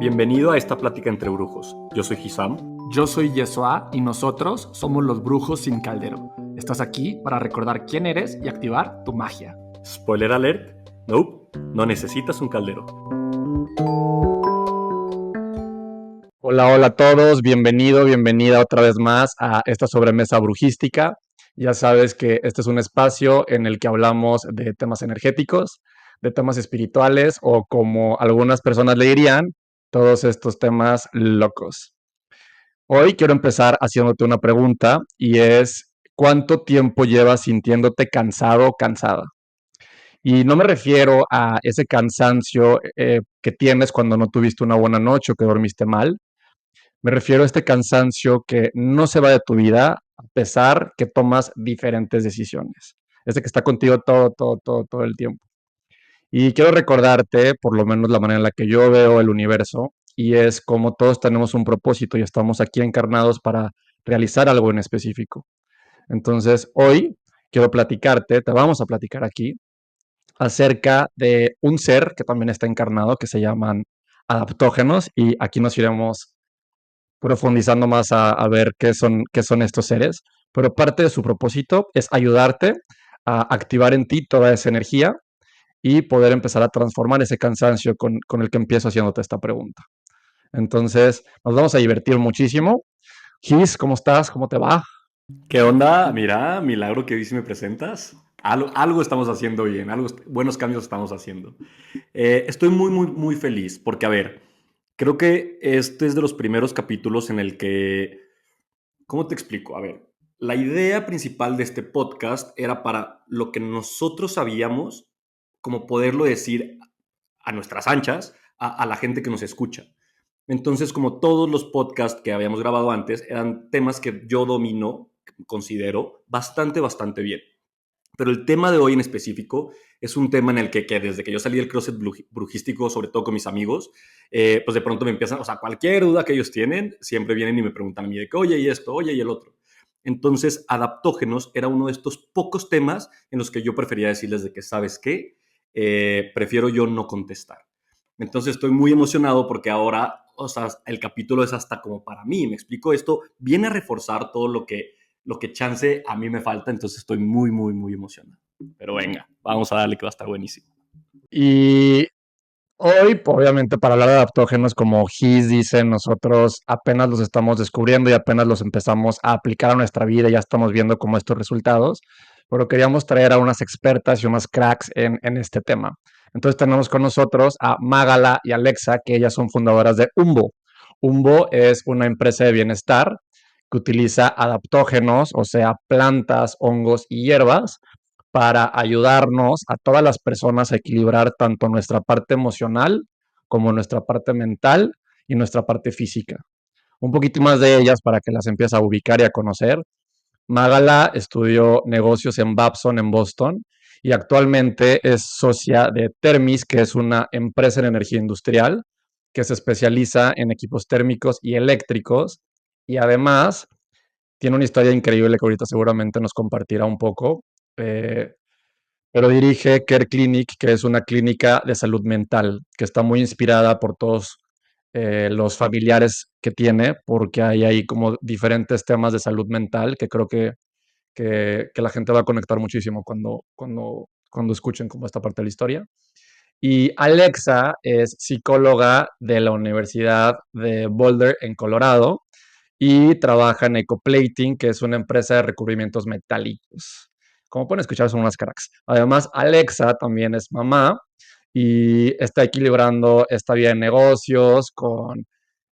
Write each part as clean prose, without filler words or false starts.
Bienvenido a esta plática entre brujos. Yo soy Hisam. Yo soy Yeshua y nosotros somos los brujos sin caldero. Estás aquí para recordar quién eres y activar tu magia. Spoiler alert, nope, no necesitas un caldero. Hola a todos, bienvenida otra vez más a esta sobremesa brujística. Ya sabes que este es un espacio en el que hablamos de temas energéticos, de temas espirituales o, como algunas personas le dirían, todos estos temas locos. Hoy quiero empezar haciéndote una pregunta y es, ¿cuánto tiempo llevas sintiéndote cansado o cansada? Y no me refiero a ese cansancio que tienes cuando no tuviste una buena noche o que dormiste mal. Me refiero a este cansancio que no se va de tu vida a pesar que tomas diferentes decisiones. Este que está contigo todo el tiempo. Y quiero recordarte, por lo menos la manera en la que yo veo el universo, y es como todos tenemos un propósito y estamos aquí encarnados para realizar algo en específico. Entonces, hoy quiero platicarte, te vamos a platicar aquí, acerca de un ser que también está encarnado, que se llaman adaptógenos, y aquí nos iremos profundizando más a ver qué son estos seres, pero parte de su propósito es ayudarte a activar en ti toda esa energía y poder empezar a transformar ese cansancio con el que empiezo haciéndote esta pregunta. Entonces, nos vamos a divertir muchísimo. Gis, ¿cómo estás? ¿Cómo te va? ¿Qué onda? Mira, milagro que dice me presentas. Algo estamos haciendo bien, buenos cambios estamos haciendo. Estoy muy feliz porque, a ver, creo que este es de los primeros capítulos en el que, ¿cómo te explico? A ver, la idea principal de este podcast era para lo que nosotros sabíamos, como poderlo decir a nuestras anchas, a la gente que nos escucha. Entonces, como todos los podcasts que habíamos grabado antes, eran temas que yo domino, considero, bastante bien. Pero el tema de hoy en específico es un tema en el que desde que yo salí del closet brujístico, sobre todo con mis amigos, pues de pronto me empiezan, o sea, cualquier duda que ellos tienen, siempre vienen y me preguntan a mí de que, oye, y esto, oye, y el otro. Entonces, adaptógenos era uno de estos pocos temas en los que yo prefería decirles de que, ¿sabes qué? Prefiero yo no contestar. Entonces, estoy muy emocionado porque ahora, o sea, el capítulo es hasta como para mí, me explico, esto viene a reforzar todo lo que chance a mí me falta, entonces estoy muy emocionado. Pero venga, vamos a darle que va a estar buenísimo. Y hoy, obviamente, para hablar de adaptógenos, como Gis dice, nosotros apenas los estamos descubriendo y apenas los empezamos a aplicar a nuestra vida, ya estamos viendo como estos resultados, pero queríamos traer a unas expertas y unas cracks en este tema. Entonces tenemos con nosotros a Mágala y Alexa, que ellas son fundadoras de Umbo. Umbo es una empresa de bienestar que utiliza adaptógenos, o sea, plantas, hongos y hierbas, para ayudarnos a todas las personas a equilibrar tanto nuestra parte emocional como nuestra parte mental y nuestra parte física. Un poquito más de ellas para que las empieces a ubicar y a conocer. Mágala estudió negocios en Babson, en Boston, y actualmente es socia de Thermis, que es una empresa en energía industrial que se especializa en equipos térmicos y eléctricos, y además tiene una historia increíble que ahorita seguramente nos compartirá un poco. Eh, pero dirige Care Clinic, que es una clínica de salud mental, que está muy inspirada por todos los familiares que tiene, porque hay ahí como diferentes temas de salud mental que creo que la gente va a conectar muchísimo cuando escuchen como esta parte de la historia. Y Alexa es psicóloga de la Universidad de Boulder en Colorado y trabaja en Ecoplating, que es una empresa de recubrimientos metálicos. Como pueden escuchar, son unas cracks. Además, Alexa también es mamá y está equilibrando esta vida de negocios con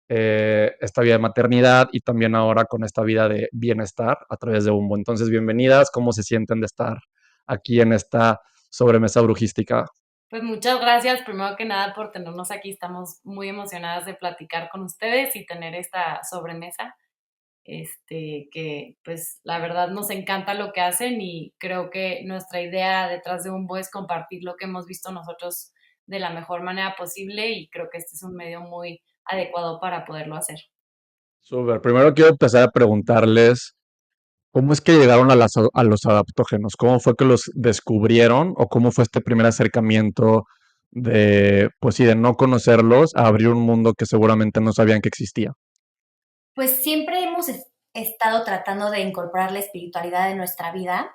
esta vida de maternidad y también ahora con esta vida de bienestar a través de Umbo. Entonces, bienvenidas. ¿Cómo se sienten de estar aquí en esta sobremesa brujística? Pues muchas gracias, primero que nada, por tenernos aquí. Estamos muy emocionadas de platicar con ustedes y tener esta sobremesa. Que pues la verdad nos encanta lo que hacen y creo que nuestra idea detrás de Umbo es compartir lo que hemos visto nosotros de la mejor manera posible y creo que este es un medio muy adecuado para poderlo hacer. Súper. Primero quiero empezar a preguntarles cómo es que llegaron a los adaptógenos, cómo fue que los descubrieron o cómo fue este primer acercamiento pues sí, de no conocerlos a abrir un mundo que seguramente no sabían que existía? Pues siempre hemos estado tratando de incorporar la espiritualidad en nuestra vida.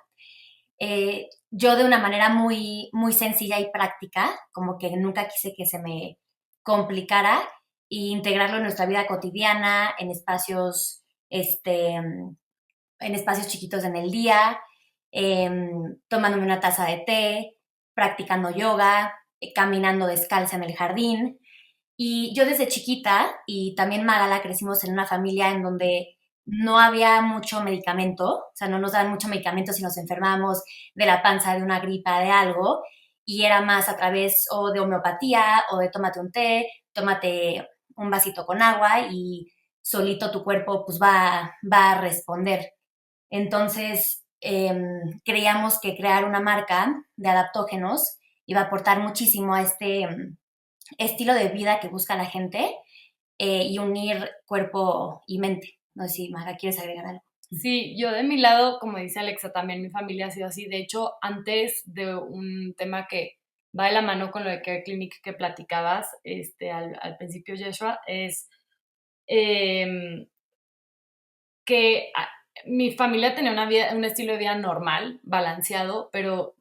Yo de una manera muy, muy sencilla y práctica, como que nunca quise que se me complicara, e integrarlo en nuestra vida cotidiana, en espacios chiquitos en el día, tomándome una taza de té, practicando yoga, caminando descalza en el jardín. Y yo desde chiquita y también Magala crecimos en una familia en donde no había mucho medicamento, o sea, no nos daban mucho medicamento si nos enfermábamos de la panza, de una gripa, de algo, y era más a través o de homeopatía o de tómate un té, tómate un vasito con agua y solito tu cuerpo pues va a responder. Entonces, creíamos que crear una marca de adaptógenos iba a aportar muchísimo a este estilo de vida que busca la gente y unir cuerpo y mente. No sé si Maga quieres agregar algo. Sí, yo de mi lado, como dice Alexa, también mi familia ha sido así. De hecho, antes de un tema que va de la mano con lo de Care Clinic que platicabas al principio, Joshua, es em, que mi familia tenía un estilo de vida normal, balanceado, pero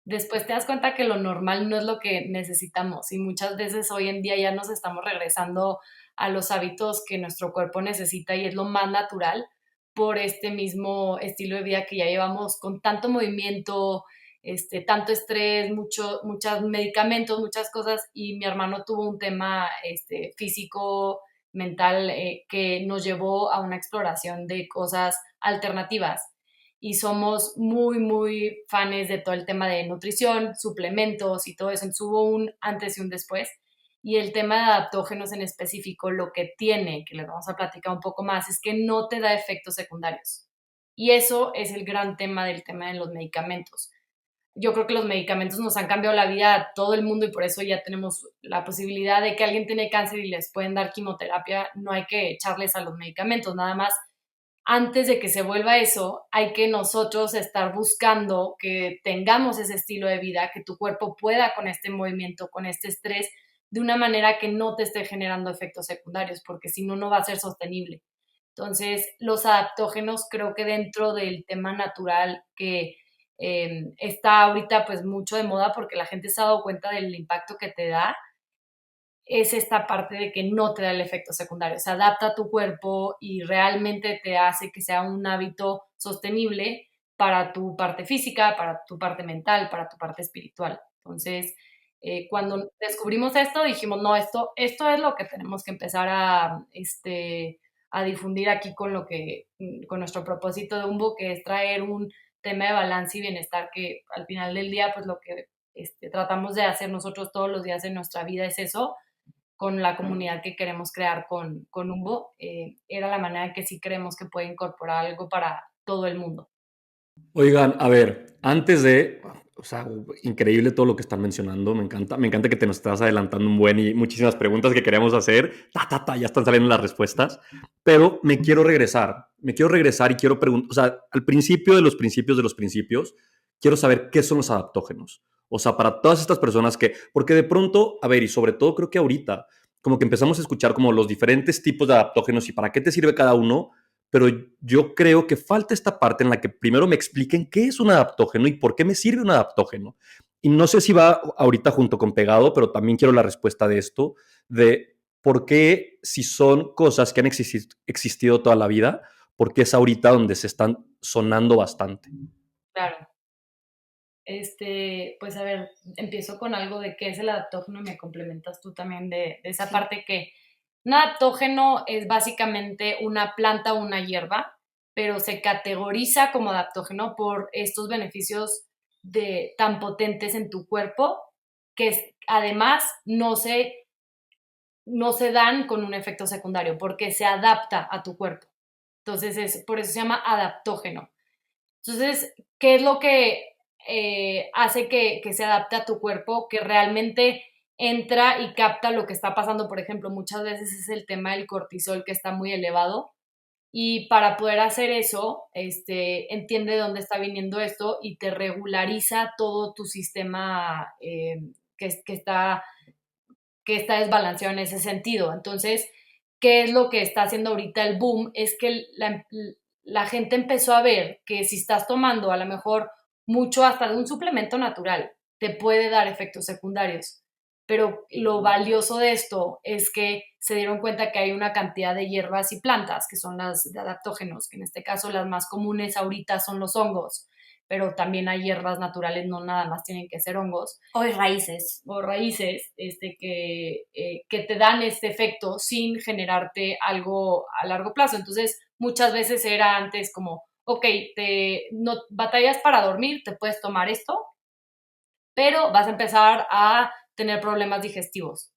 después te das cuenta que lo normal no es lo que necesitamos y muchas veces hoy en día ya nos estamos regresando a los hábitos que nuestro cuerpo necesita y es lo más natural por este mismo estilo de vida que ya llevamos con tanto movimiento, tanto estrés, muchos medicamentos, muchas cosas y mi hermano tuvo un tema físico, mental que nos llevó a una exploración de cosas alternativas y somos muy, muy fans de todo el tema de nutrición, suplementos y todo eso. Entonces hubo un antes y un después. Y el tema de adaptógenos en específico, lo que tiene, que les vamos a platicar un poco más, es que no te da efectos secundarios. Y eso es el gran tema del tema de los medicamentos. Yo creo que los medicamentos nos han cambiado la vida a todo el mundo y por eso ya tenemos la posibilidad de que alguien tiene cáncer y les pueden dar quimioterapia. No hay que echarles a los medicamentos, nada más antes de que se vuelva eso, hay que nosotros estar buscando que tengamos ese estilo de vida, que tu cuerpo pueda con este movimiento, con este estrés, de una manera que no te esté generando efectos secundarios, porque si no, no va a ser sostenible. Entonces, los adaptógenos creo que dentro del tema natural que está ahorita pues mucho de moda porque la gente se ha dado cuenta del impacto que te da, es esta parte de que no te da el efecto secundario, se adapta a tu cuerpo y realmente te hace que sea un hábito sostenible para tu parte física, para tu parte mental, para tu parte espiritual. Entonces, cuando descubrimos esto, dijimos, no, esto es lo que tenemos que empezar a difundir aquí con nuestro propósito de UMBO, que es traer un tema de balance y bienestar que al final del día, pues lo que tratamos de hacer nosotros todos los días en nuestra vida es eso, con la comunidad que queremos crear con Umbo, era la manera en que sí creemos que puede incorporar algo para todo el mundo. Oigan, a ver, antes de, o sea, increíble todo lo que están mencionando, me encanta que te nos estás adelantando un buen y muchísimas preguntas que queríamos hacer, ya están saliendo las respuestas, pero me quiero regresar y quiero preguntar, o sea, al principio de los principios, quiero saber qué son los adaptógenos, o sea, para todas estas personas porque de pronto, a ver, y sobre todo creo que ahorita, como que empezamos a escuchar como los diferentes tipos de adaptógenos y para qué te sirve cada uno, pero yo creo que falta esta parte en la que primero me expliquen qué es un adaptógeno y por qué me sirve un adaptógeno. Y no sé si va ahorita junto con pegado, pero también quiero la respuesta de esto, de por qué si son cosas que han existido toda la vida, por qué es ahorita donde se están sonando bastante. Claro. Pues a ver, empiezo con algo de qué es el adaptógeno y me complementas tú también de esa parte que un adaptógeno es básicamente una planta o una hierba, pero se categoriza como adaptógeno por estos beneficios tan potentes en tu cuerpo que además no se dan con un efecto secundario porque se adapta a tu cuerpo. Entonces, por eso se llama adaptógeno. Entonces, ¿qué es lo que hace que se adapte a tu cuerpo? Que realmente entra y capta lo que está pasando. Por ejemplo, muchas veces es el tema del cortisol que está muy elevado y para poder hacer eso, entiende de dónde está viniendo esto y te regulariza todo tu sistema que está desbalanceado en ese sentido. Entonces, ¿qué es lo que está haciendo ahorita el boom? Es que la gente empezó a ver que si estás tomando a lo mejor mucho hasta de un suplemento natural, te puede dar efectos secundarios. Pero lo valioso de esto es que se dieron cuenta que hay una cantidad de hierbas y plantas, que son las de adaptógenos, que en este caso las más comunes ahorita son los hongos, pero también hay hierbas naturales, no nada más tienen que ser hongos. O raíces. O raíces que te dan este efecto sin generarte algo a largo plazo. Entonces, muchas veces era antes como, ok, no batallas para dormir, te puedes tomar esto, pero vas a empezar a tener problemas digestivos.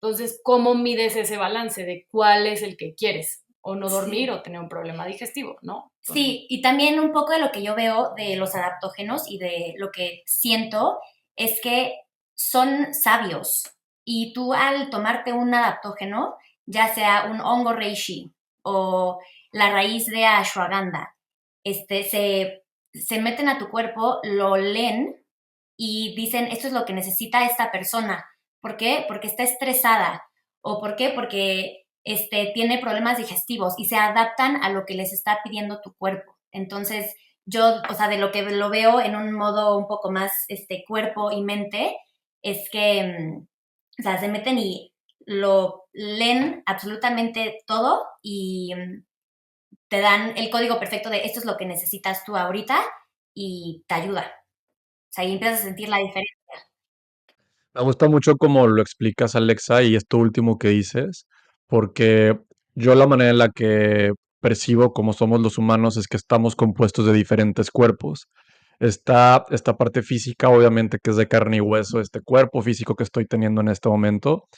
Entonces, ¿cómo mides ese balance de cuál es el que quieres? O no dormir o tener un problema digestivo, ¿no? Sí, y también un poco de lo que yo veo de los adaptógenos y de lo que siento es que son sabios. Y tú al tomarte un adaptógeno, ya sea un hongo reishi o la raíz de ashwagandha, se meten a tu cuerpo, lo leen y dicen, esto es lo que necesita esta persona. ¿Por qué? Porque está estresada. ¿O por qué? Porque tiene problemas digestivos y se adaptan a lo que les está pidiendo tu cuerpo. Entonces, yo, o sea, de lo que lo veo en un modo un poco más cuerpo y mente, es que, o sea, se meten y lo leen absolutamente todo y te dan el código perfecto de esto es lo que necesitas tú ahorita y te ayuda. O sea, ahí empiezas a sentir la diferencia. Me gusta mucho cómo lo explicas, Alexa, y esto último que dices, porque yo la manera en la que percibo cómo somos los humanos es que estamos compuestos de diferentes cuerpos. Está esta parte física, obviamente, que es de carne y hueso, este cuerpo físico que estoy teniendo en este momento,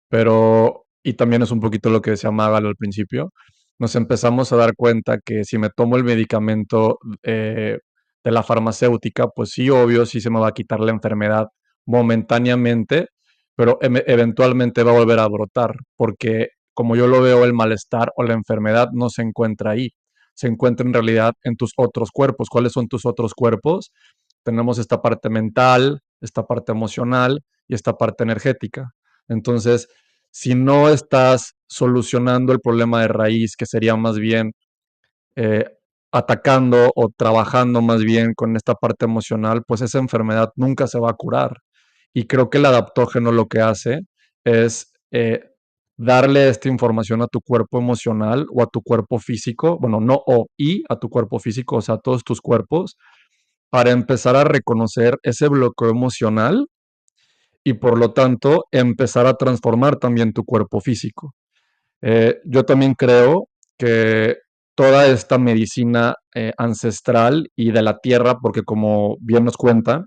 pero, y también es un poquito lo que decía Mágalo al principio, nos empezamos a dar cuenta que si me tomo el medicamento de la farmacéutica, pues sí, obvio, sí se me va a quitar la enfermedad momentáneamente, pero eventualmente va a volver a brotar, porque como yo lo veo, el malestar o la enfermedad no se encuentra ahí, se encuentra en realidad en tus otros cuerpos. ¿Cuáles son tus otros cuerpos? Tenemos esta parte mental, esta parte emocional y esta parte energética. Entonces, si no estás solucionando el problema de raíz, que sería más bien eh, atacando o trabajando más bien con esta parte emocional, pues esa enfermedad nunca se va a curar. Y creo que el adaptógeno lo que hace es darle esta información a tu cuerpo emocional o a tu cuerpo físico, bueno, no o y a tu cuerpo físico, o sea, a todos tus cuerpos, para empezar a reconocer ese bloqueo emocional y por lo tanto empezar a transformar también tu cuerpo físico. Yo también creo que toda esta medicina ancestral y de la tierra, porque como bien nos cuentan,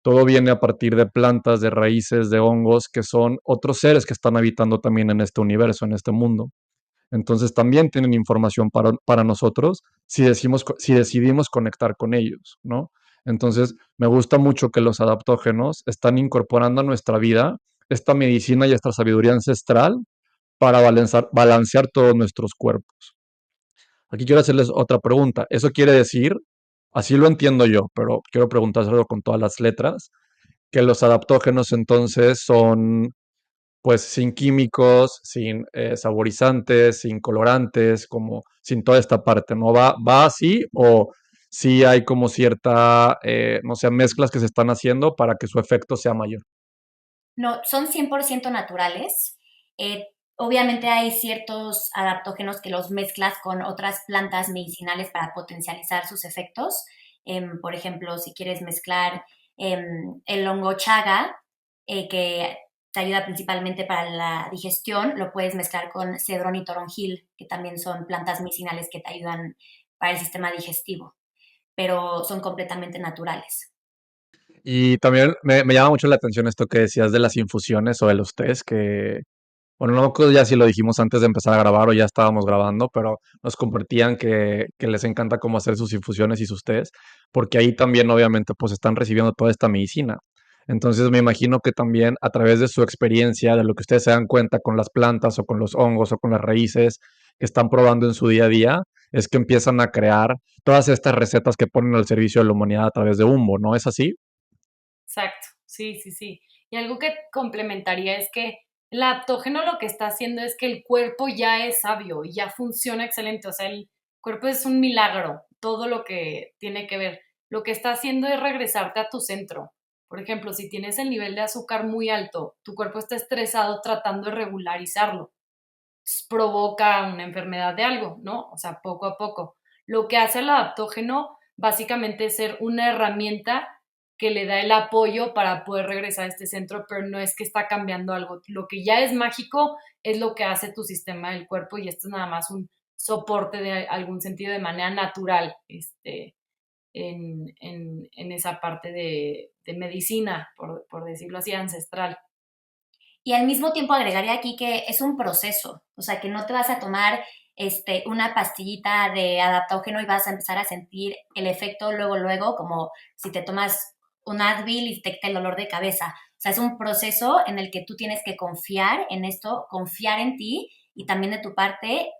todo viene a partir de plantas, de raíces, de hongos, que son otros seres que están habitando también en este universo, en este mundo. Entonces también tienen información para nosotros si decidimos conectar con ellos, ¿no? Entonces me gusta mucho que los adaptógenos están incorporando a nuestra vida esta medicina y esta sabiduría ancestral para balancear todos nuestros cuerpos. Aquí quiero hacerles otra pregunta. Eso quiere decir, así lo entiendo yo, pero quiero preguntárselo con todas las letras, que los adaptógenos entonces son pues sin químicos, sin saborizantes, sin colorantes, como sin toda esta parte, ¿no? ¿Va así o sí hay como cierta, no sé, mezclas que se están haciendo para que su efecto sea mayor? No, son 100% naturales. Obviamente hay ciertos adaptógenos que los mezclas con otras plantas medicinales para potencializar sus efectos. Por ejemplo, si quieres mezclar el hongo chaga, que te ayuda principalmente para la digestión, lo puedes mezclar con cedrón y toronjil, que también son plantas medicinales que te ayudan para el sistema digestivo, pero son completamente naturales. Y también me llama mucho la atención esto que decías de las infusiones o de los tés, que, bueno, no me acuerdo ya si lo dijimos antes de empezar a grabar o ya estábamos grabando, pero nos compartían que les encanta cómo hacer sus infusiones y sus tés, porque ahí también obviamente pues están recibiendo toda esta medicina. Entonces me imagino que también a través de su experiencia, de lo que ustedes se dan cuenta con las plantas o con los hongos o con las raíces que están probando en su día a día, es que empiezan a crear todas estas recetas que ponen al servicio de la humanidad a través de Humbo, ¿no es así? Exacto. Sí, sí, sí. Y algo que complementaría es que el adaptógeno lo que está haciendo es que el cuerpo ya es sabio y ya funciona excelente. O sea, el cuerpo es un milagro, todo lo que tiene que ver. Lo que está haciendo es regresarte a tu centro. Por ejemplo, si tienes el nivel de azúcar muy alto, tu cuerpo está estresado tratando de regularizarlo. Provoca una enfermedad de algo, ¿no? O sea, poco a poco. Lo que hace el adaptógeno básicamente es ser una herramienta que le da el apoyo para poder regresar a este centro, pero no es que está cambiando algo. Lo que ya es mágico es lo que hace tu sistema del cuerpo y esto es nada más un soporte de algún sentido de manera natural en esa parte de medicina, por decirlo así, ancestral. Y al mismo tiempo agregaría aquí que es un proceso, o sea, que no te vas a tomar una pastillita de adaptógeno y vas a empezar a sentir el efecto luego, como si te tomas un Advil y te quita el dolor de cabeza. O sea, es un proceso en el que tú tienes que confiar en esto, confiar en ti y también de tu parte,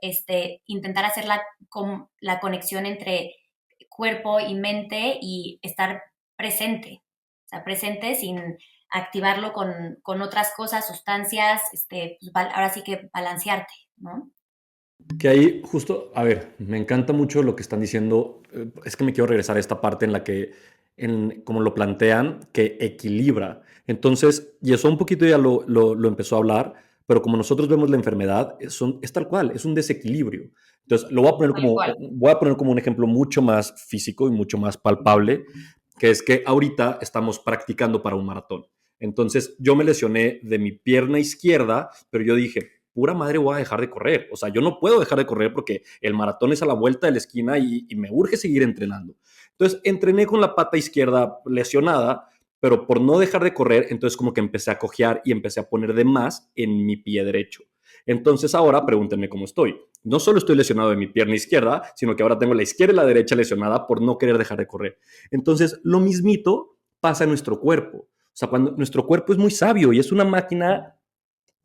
intentar hacer la conexión entre cuerpo y mente y estar presente. O sea, presente sin activarlo con otras cosas, sustancias, pues, ahora sí que balancearte, ¿no? Que ahí justo, a ver, me encanta mucho lo que están diciendo. Es que me quiero regresar a esta parte en la que, como lo plantean, que equilibra. Entonces, y eso un poquito ya lo empezó a hablar, pero como nosotros vemos la enfermedad, es tal cual, es un desequilibrio. Entonces, Tal cual. voy a poner como un ejemplo mucho más físico y mucho más palpable, que es que ahorita estamos practicando para un maratón. Entonces, yo me lesioné de mi pierna izquierda, pero yo dije, pura madre voy a dejar de correr. O sea, yo no puedo dejar de correr porque el maratón es a la vuelta de la esquina y me urge seguir entrenando. Entonces, entrené con la pata izquierda lesionada, pero por no dejar de correr, entonces como que empecé a cojear y empecé a poner de más en mi pie derecho. Entonces ahora pregúntenme cómo estoy. No solo estoy lesionado de mi pierna izquierda, sino que ahora tengo la izquierda y la derecha lesionada por no querer dejar de correr. Entonces, lo mismito pasa en nuestro cuerpo. O sea, cuando nuestro cuerpo es muy sabio y es una máquina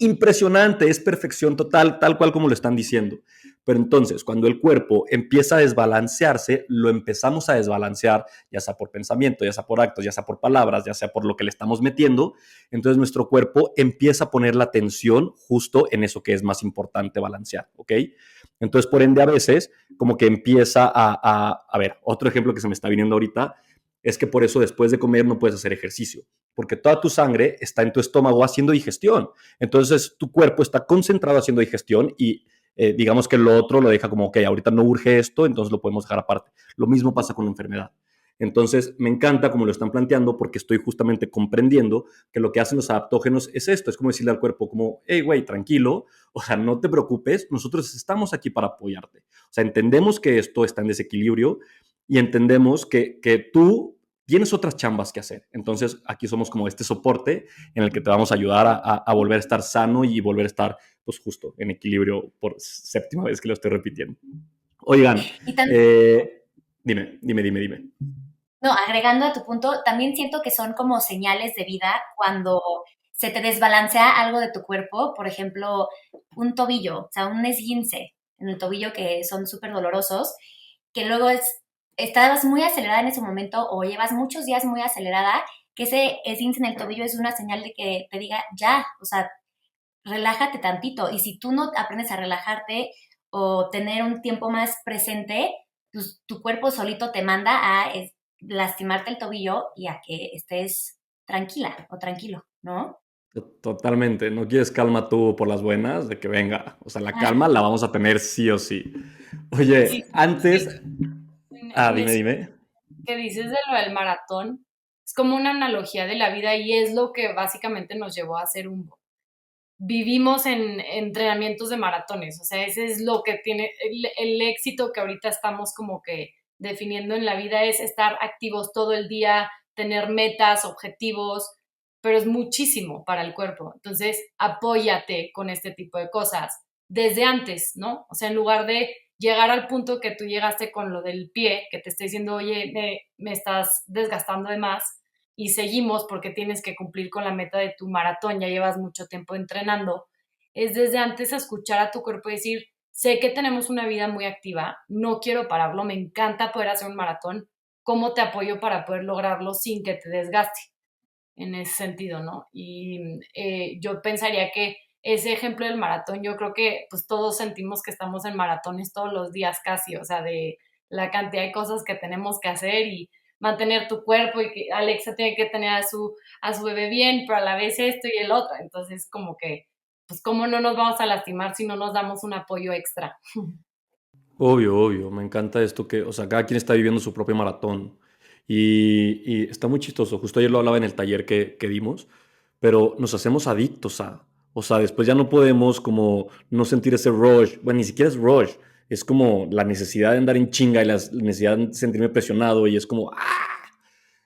impresionante, es perfección total, tal cual como lo están diciendo. Pero entonces, cuando el cuerpo empieza a desbalancearse, lo empezamos a desbalancear, ya sea por pensamiento, ya sea por actos, ya sea por palabras, ya sea por lo que le estamos metiendo. Entonces, nuestro cuerpo empieza a poner la atención justo en eso que es más importante balancear, ¿ok? Entonces, por ende, a veces, como que empieza a ver, otro ejemplo que se me está viniendo ahorita es que por eso después de comer no puedes hacer ejercicio, porque toda tu sangre está en tu estómago haciendo digestión. Entonces tu cuerpo está concentrado haciendo digestión y digamos que lo otro lo deja como, ok, ahorita no urge esto, entonces lo podemos dejar aparte. Lo mismo pasa con la enfermedad. Entonces me encanta como lo están planteando porque estoy justamente comprendiendo que lo que hacen los adaptógenos es esto, es como decirle al cuerpo como, hey, güey, tranquilo, o sea, no te preocupes, nosotros estamos aquí para apoyarte. O sea, entendemos que esto está en desequilibrio y entendemos que tú tienes otras chambas que hacer. Entonces, aquí somos como este soporte en el que te vamos a ayudar a volver a estar sano y volver a estar, pues, justo en equilibrio por séptima vez que lo estoy repitiendo. Oigan, Y también, dime. no, agregando a tu punto, también siento que son como señales de vida cuando se te desbalancea algo de tu cuerpo, por ejemplo, un tobillo, o sea, un esguince en el tobillo que son súper dolorosos, que luego estabas muy acelerada en ese momento o llevas muchos días muy acelerada, que ese esguince en el tobillo es una señal de que te diga, ya, o sea, relájate tantito. Y si tú no aprendes a relajarte o tener un tiempo más presente, pues tu cuerpo solito te manda a lastimarte el tobillo y a que estés tranquila o tranquilo, ¿no? Totalmente, no quieres calma tú por las buenas, de que venga, o sea, la calma Ah, la vamos a tener sí o sí. Sí, Oye, es que antes, en eso dime. que dices de lo del maratón, es como una analogía de la vida y es lo que básicamente nos llevó a hacer un vivimos en entrenamientos de maratones, o sea, ese es lo que tiene el éxito que ahorita estamos como que definiendo en la vida es estar activos todo el día, tener metas, objetivos, pero es muchísimo para el cuerpo. Entonces, apóyate con este tipo de cosas desde antes, ¿no? O sea, en lugar de llegar al punto que tú llegaste con lo del pie, que te esté diciendo, oye, me estás desgastando de más, y seguimos porque tienes que cumplir con la meta de tu maratón, ya llevas mucho tiempo entrenando, es desde antes escuchar a tu cuerpo y decir, sé que tenemos una vida muy activa, no quiero pararlo, me encanta poder hacer un maratón, ¿cómo te apoyo para poder lograrlo sin que te desgaste? en ese sentido, ¿no? Y yo pensaría que ese ejemplo del maratón, yo creo que pues todos sentimos que estamos en maratones todos los días casi, o sea, de la cantidad de cosas que tenemos que hacer y mantener tu cuerpo y que Alexa tiene que tener a su bebé bien, pero a la vez esto y el otro. Entonces, como que, pues, ¿cómo no nos vamos a lastimar si no nos damos un apoyo extra? Obvio, obvio. Me encanta esto que, o sea, cada quien está viviendo su propio maratón. Y está muy chistoso. Justo ayer lo hablaba en el taller que dimos, pero nos hacemos adictos a. O sea, después ya no podemos como no sentir ese rush. Bueno, ni siquiera es rush. Es como la necesidad de andar en chinga y la necesidad de sentirme presionado y es como, ¡ah!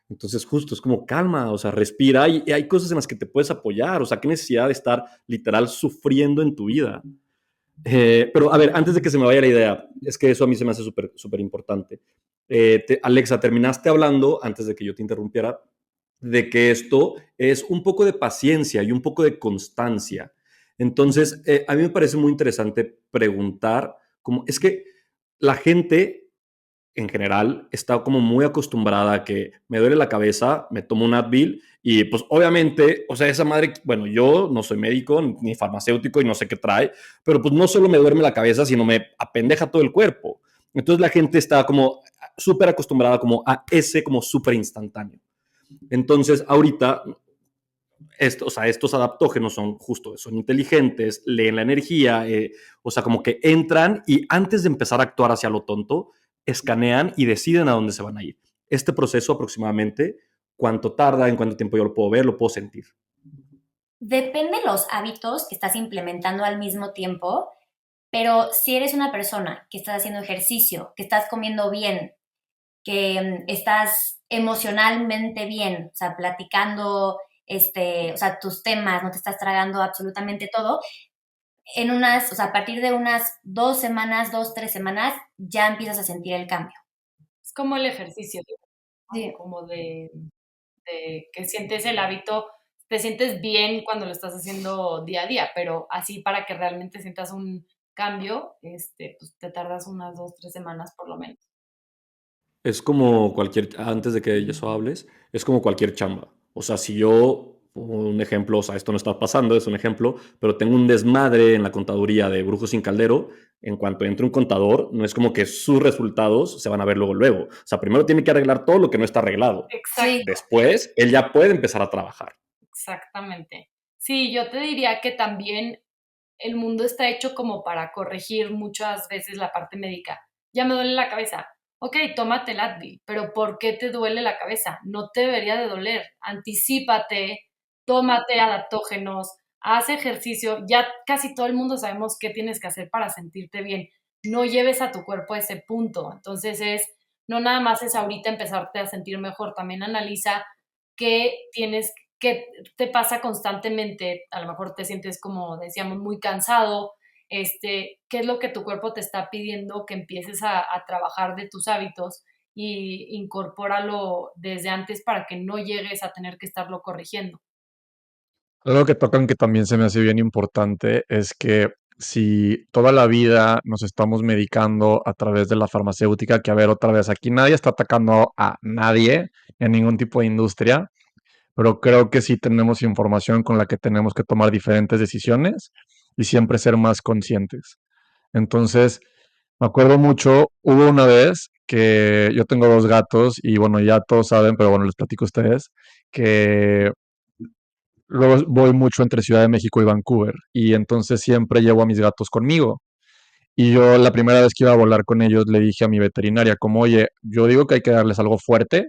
Entonces, justo es como calma, o sea, respira y hay cosas en las que te puedes apoyar. O sea, qué necesidad de estar literal sufriendo en tu vida. Pero a ver, antes de que se me vaya la idea, es que eso a mí se me hace súper súper importante. Alexa, terminaste hablando, antes de que yo te interrumpiera, de que esto es un poco de paciencia y un poco de constancia. Entonces, a mí me parece muy interesante preguntar, como, es que la gente en general está como muy acostumbrada a que me duele la cabeza, me tomo un Advil y pues obviamente, o sea, esa madre, bueno, yo no soy médico ni farmacéutico y no sé qué trae, pero pues no solo me duerme la cabeza, sino me apendeja todo el cuerpo. Entonces la gente está como súper acostumbrada como a ese como súper instantáneo. Entonces ahorita o sea, estos adaptógenos son justo, son inteligentes, leen la energía, o sea, como que entran y antes de empezar a actuar hacia lo tonto, escanean y deciden a dónde se van a ir. Este proceso aproximadamente, ¿cuánto tarda? ¿En cuánto tiempo yo lo puedo ver? ¿Lo puedo sentir? Depende de los hábitos que estás implementando al mismo tiempo, pero si eres una persona que estás haciendo ejercicio, que estás comiendo bien, que estás emocionalmente bien, o sea, platicando, o sea, tus temas, no te estás tragando absolutamente todo, o sea, a partir de unas 2 semanas, 3 semanas, ya empiezas a sentir el cambio. Es como el ejercicio, ¿no? Sí. Como de que sientes el hábito, te sientes bien cuando lo estás haciendo día a día, pero así para que realmente sientas un cambio, pues te tardas unas 2, 3 semanas por lo menos. Es como cualquier, antes de que eso hables, es como cualquier chamba. O sea, si yo, un ejemplo, o sea, esto no está pasando, es un ejemplo, pero tengo un desmadre en la contaduría de Brujos sin Caldero, en cuanto entre un contador, no es como que sus resultados se van a ver luego, luego. O sea, primero tiene que arreglar todo lo que no está arreglado. Exacto. Sí. Después, él ya puede empezar a trabajar. Exactamente. Sí, yo te diría que también el mundo está hecho como para corregir muchas veces la parte médica. Ya me duele la cabeza. Ok, tómate el Advil, pero ¿por qué te duele la cabeza? No te debería de doler. Anticípate, tómate adaptógenos, haz ejercicio. Ya casi todo el mundo sabemos qué tienes que hacer para sentirte bien. No lleves a tu cuerpo a ese punto. Entonces no nada más es ahorita empezarte a sentir mejor, también analiza qué te pasa constantemente, a lo mejor te sientes como decíamos muy cansado, qué es lo que tu cuerpo te está pidiendo que empieces a trabajar de tus hábitos y incorpóralo desde antes para que no llegues a tener que estarlo corrigiendo. Algo que tocan que también se me hace bien importante es que si toda la vida nos estamos medicando a través de la farmacéutica, que a ver otra vez, aquí nadie está atacando a nadie en ningún tipo de industria, pero creo que sí tenemos información con la que tenemos que tomar diferentes decisiones y siempre ser más conscientes. Entonces, me acuerdo mucho, hubo una vez que yo tengo 2 gatos y bueno, ya todos saben, pero bueno, les platico a ustedes, que luego voy mucho entre Ciudad de México y Vancouver y entonces siempre llevo a mis gatos conmigo. Y yo la primera vez que iba a volar con ellos le dije a mi veterinaria como, oye, yo digo que hay que darles algo fuerte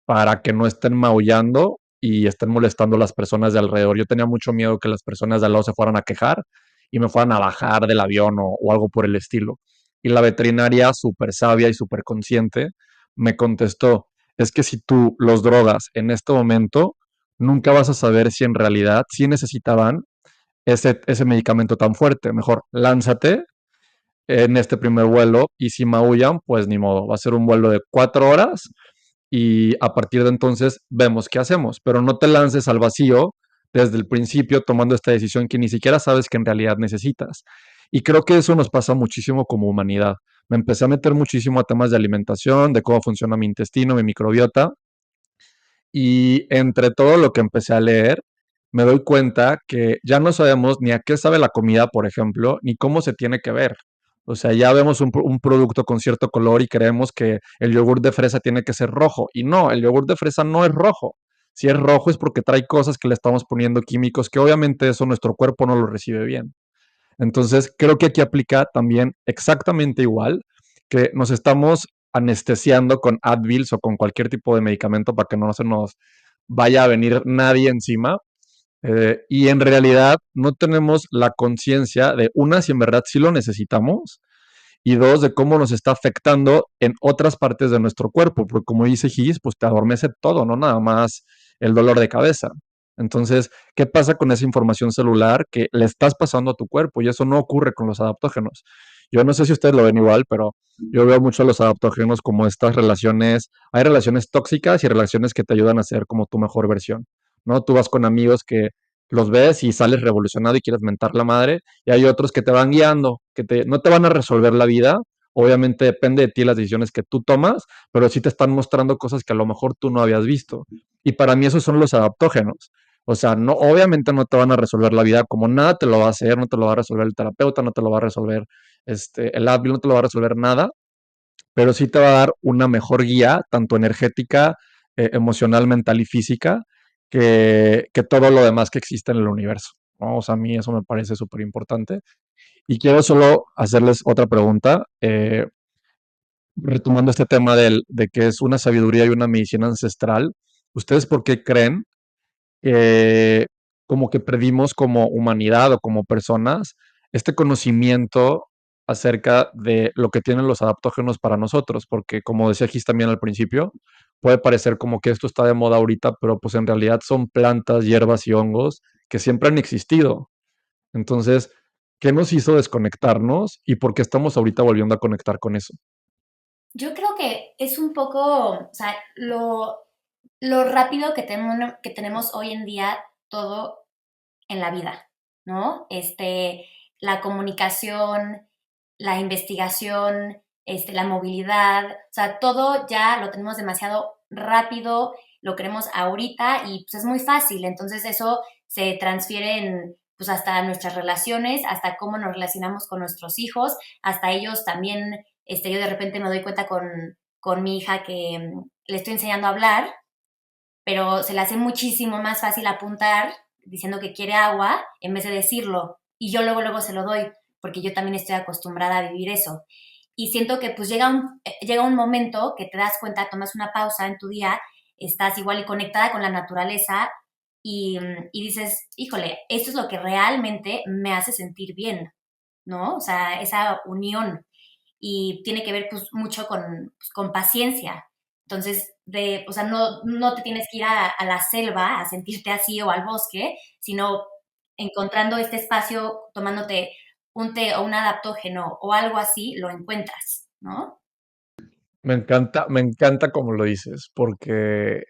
para que no estén maullando y estén molestando a las personas de alrededor. Yo tenía mucho miedo que las personas de al lado se fueran a quejar y me fueran a bajar del avión o algo por el estilo. Y la veterinaria, súper sabia y súper consciente, me contestó, es que si tú los drogas en este momento, nunca vas a saber si en realidad sí necesitaban ese medicamento tan fuerte. Mejor lánzate en este primer vuelo y si maullan, pues ni modo, va a ser un vuelo de 4 horas y a partir de entonces vemos qué hacemos, pero no te lances al vacío desde el principio tomando esta decisión que ni siquiera sabes que en realidad necesitas. Y creo que eso nos pasa muchísimo como humanidad. Me empecé a meter muchísimo a temas de alimentación, de cómo funciona mi intestino, mi microbiota, Y entre todo lo que empecé a leer, me doy cuenta que ya no sabemos ni a qué sabe la comida, por ejemplo, ni cómo se tiene que ver. O sea, ya vemos un producto con cierto color y creemos que el yogur de fresa tiene que ser rojo. Y no, el yogur de fresa no es rojo. Si es rojo es porque trae cosas que le estamos poniendo químicos que obviamente eso nuestro cuerpo no lo recibe bien. Entonces, creo que aquí aplica también exactamente igual, que nos estamos anestesiando con Advils o con cualquier tipo de medicamento para que no se nos vaya a venir nadie encima. Y en realidad no tenemos la conciencia de, una, si en verdad sí lo necesitamos, y dos, de cómo nos está afectando en otras partes de nuestro cuerpo, porque como dice Gis, pues te adormece todo, no nada más el dolor de cabeza. Entonces, ¿qué pasa con esa información celular que le estás pasando a tu cuerpo? Y eso no ocurre con los adaptógenos. Yo no sé si ustedes lo ven igual, pero yo veo mucho a los adaptógenos como estas relaciones, hay relaciones tóxicas y relaciones que te ayudan a ser como tu mejor versión, ¿no? Tú vas con amigos que los ves y sales revolucionado y quieres mentar la madre, y hay otros que te van guiando, no te van a resolver la vida. Obviamente depende de ti las decisiones que tú tomas, pero sí te están mostrando cosas que a lo mejor tú no habías visto. Y para mí esos son los adaptógenos. O sea, no, obviamente no te van a resolver la vida, como nada te lo va a hacer, no te lo va a resolver el terapeuta, no te lo va a resolver el Advil, no te lo va a resolver nada, pero sí te va a dar una mejor guía, tanto energética, emocional, mental y física, que todo lo demás que existe en el universo, ¿no? O sea, a mí eso me parece súper importante. Y quiero solo hacerles otra pregunta, retomando este tema de que es una sabiduría y una medicina ancestral. ¿Ustedes por qué creen que como que perdimos como humanidad o como personas este conocimiento acerca de lo que tienen los adaptógenos para nosotros? Porque como decía Gis también al principio, puede parecer como que esto está de moda ahorita, pero pues en realidad son plantas, hierbas y hongos que siempre han existido. Entonces, ¿qué nos hizo desconectarnos y por qué estamos ahorita volviendo a conectar con eso? Yo creo que es un poco, o sea, lo rápido que tenemos hoy en día todo en la vida, ¿no? La comunicación, la investigación, la movilidad, o sea, todo ya lo tenemos demasiado rápido, lo queremos ahorita y pues es muy fácil, entonces eso se transfiere en, pues hasta nuestras relaciones, hasta cómo nos relacionamos con nuestros hijos, hasta ellos también, yo de repente me doy cuenta con mi hija que le estoy enseñando a hablar, pero se le hace muchísimo más fácil apuntar diciendo que quiere agua en vez de decirlo. Y yo luego se lo doy, porque yo también estoy acostumbrada a vivir eso. Y siento que pues llega un momento que te das cuenta, tomas una pausa en tu día, estás igual y conectada con la naturaleza y dices, híjole, esto es lo que realmente me hace sentir bien, ¿no? O sea, esa unión. Y tiene que ver pues mucho con paciencia. Entonces, o sea, no te tienes que ir a la selva a sentirte así o al bosque, sino encontrando este espacio, tomándote un té o un adaptógeno o algo así, lo encuentras, ¿no? Me encanta como lo dices, porque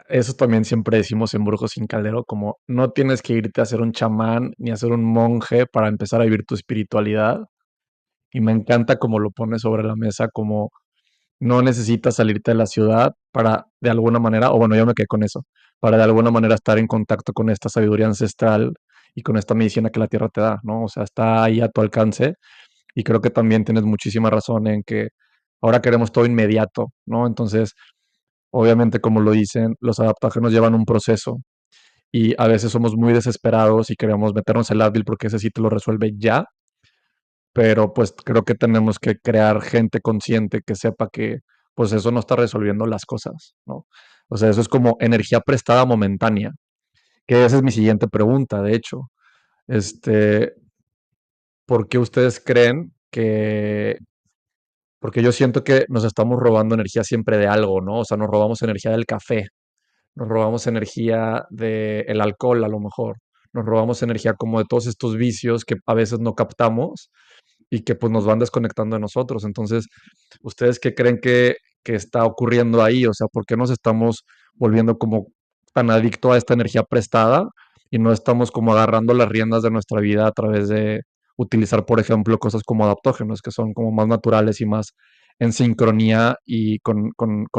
eso también siempre decimos en Brujos sin Caldero, como no tienes que irte a ser un chamán ni a ser un monje para empezar a vivir tu espiritualidad. Y me encanta como lo pones sobre la mesa, como no necesitas salirte de la ciudad para de alguna manera, o bueno, yo me quedé con eso, para de alguna manera estar en contacto con esta sabiduría ancestral y con esta medicina que la tierra te da, ¿no? O sea, está ahí a tu alcance y creo que también tienes muchísima razón en que ahora queremos todo inmediato, ¿no? Entonces, obviamente, como lo dicen, los adaptógenos llevan un proceso y a veces somos muy desesperados y queremos meternos el Advil porque ese sí te lo resuelve ya, pero pues creo que tenemos que crear gente consciente que sepa que pues eso no está resolviendo las cosas, ¿no? O sea, eso es como energía prestada momentánea, que esa es mi siguiente pregunta, de hecho. Este, ¿Por qué ustedes creen que porque yo siento que nos estamos robando energía siempre de algo, ¿no? O sea, nos robamos energía del café, nos robamos energía del alcohol a lo mejor, nos robamos energía como de todos estos vicios que a veces no captamos y que pues nos van desconectando de nosotros. Entonces, ¿ustedes qué creen que está ocurriendo ahí? O sea, ¿por qué nos estamos volviendo como tan adicto a esta energía prestada y no estamos como agarrando las riendas de nuestra vida a través de utilizar, por ejemplo, cosas como adaptógenos, que son como más naturales y más en sincronía y con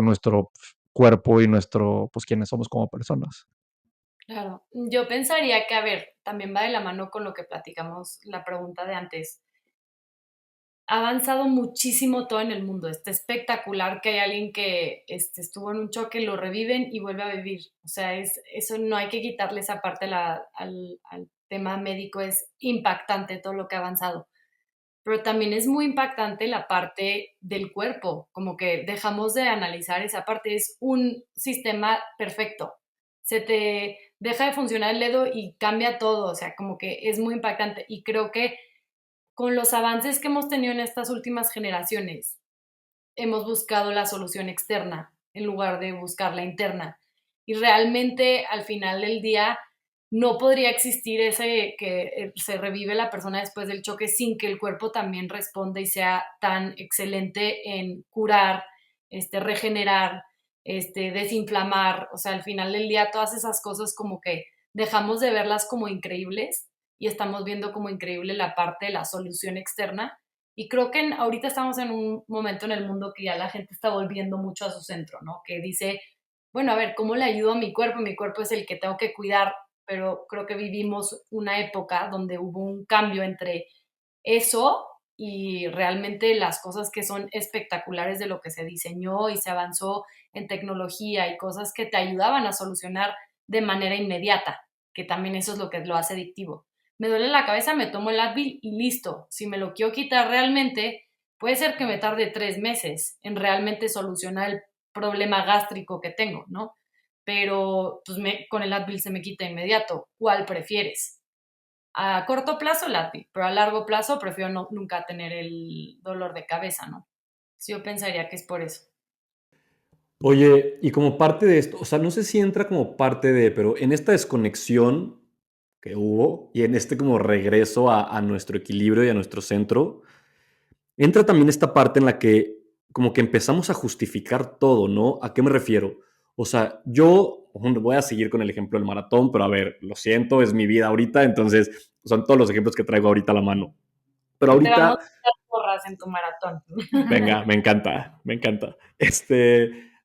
nuestro cuerpo y nuestro, pues, quiénes somos como personas. Claro, yo pensaría que, a ver, también va de la mano con lo que platicamos la pregunta de antes. Ha avanzado muchísimo todo en el mundo. Está espectacular que hay alguien que estuvo en un choque, lo reviven y vuelve a vivir. O sea, eso no hay que quitarle esa parte al tema médico. Es impactante todo lo que ha avanzado. Pero también es muy impactante la parte del cuerpo, como que dejamos de analizar esa parte. Es un sistema perfecto. Se te deja de funcionar el dedo y cambia todo. O sea, como que es muy impactante. Y creo que con los avances que hemos tenido en estas últimas generaciones, hemos buscado la solución externa en lugar de buscar la interna. Y realmente al final del día no podría existir ese que se revive la persona después del choque sin que el cuerpo también responda y sea tan excelente en curar, regenerar, desinflamar. O sea, al final del día todas esas cosas como que dejamos de verlas como increíbles y estamos viendo como increíble la parte de la solución externa. Y creo que ahorita estamos en un momento en el mundo que ya la gente está volviendo mucho a su centro, ¿no? Que dice, bueno, a ver, ¿cómo le ayudo a mi cuerpo? Mi cuerpo es el que tengo que cuidar, pero creo que vivimos una época donde hubo un cambio entre eso y realmente las cosas que son espectaculares de lo que se diseñó y se avanzó en tecnología y cosas que te ayudaban a solucionar de manera inmediata, que también eso es lo que lo hace adictivo. Me duele la cabeza, me tomo el Advil y listo. Si me lo quiero quitar realmente, puede ser que me tarde 3 meses en realmente solucionar el problema gástrico que tengo, ¿no? Pero pues con el Advil se me quita inmediato. ¿Cuál prefieres? A corto plazo el Advil, pero a largo plazo prefiero nunca tener el dolor de cabeza, ¿no? Sí, yo pensaría que es por eso. Oye, y como parte de esto, o sea, no sé si entra como parte de, pero en esta desconexión que hubo y en este como regreso a nuestro equilibrio y a nuestro centro, entra también esta parte en la que como que empezamos a justificar todo, ¿no? ¿A qué me refiero? O sea, yo voy a seguir con el ejemplo del maratón, pero a ver, lo siento, es mi vida ahorita, entonces son todos los ejemplos que traigo ahorita a la mano. Pero Que te vamos ahorita, a dar porras en tu maratón. venga, me encanta, me encanta.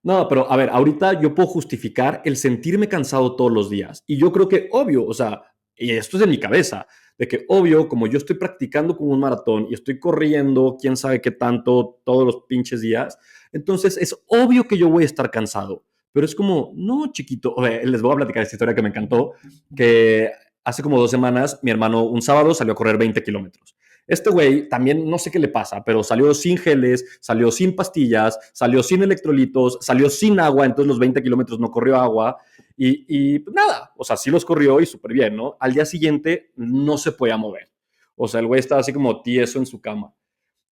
No, pero a ver, ahorita yo puedo justificar el sentirme cansado todos los días. Y yo creo que, obvio, o sea, y esto es de mi cabeza, de que, obvio, como yo estoy practicando como un maratón y estoy corriendo, quién sabe qué tanto, todos los pinches días, entonces es obvio que yo voy a estar cansado. Pero es como, no, chiquito, les voy a platicar esta historia que me encantó, que hace como 2 semanas mi hermano un sábado salió a correr 20 kilómetros. Este güey también no sé qué le pasa, pero salió sin geles, salió sin pastillas, salió sin electrolitos, salió sin agua, entonces los 20 kilómetros no corrió agua y pues nada, o sea, sí los corrió y súper bien, ¿no? Al día siguiente no se podía mover. O sea, el güey estaba así como tieso en su cama.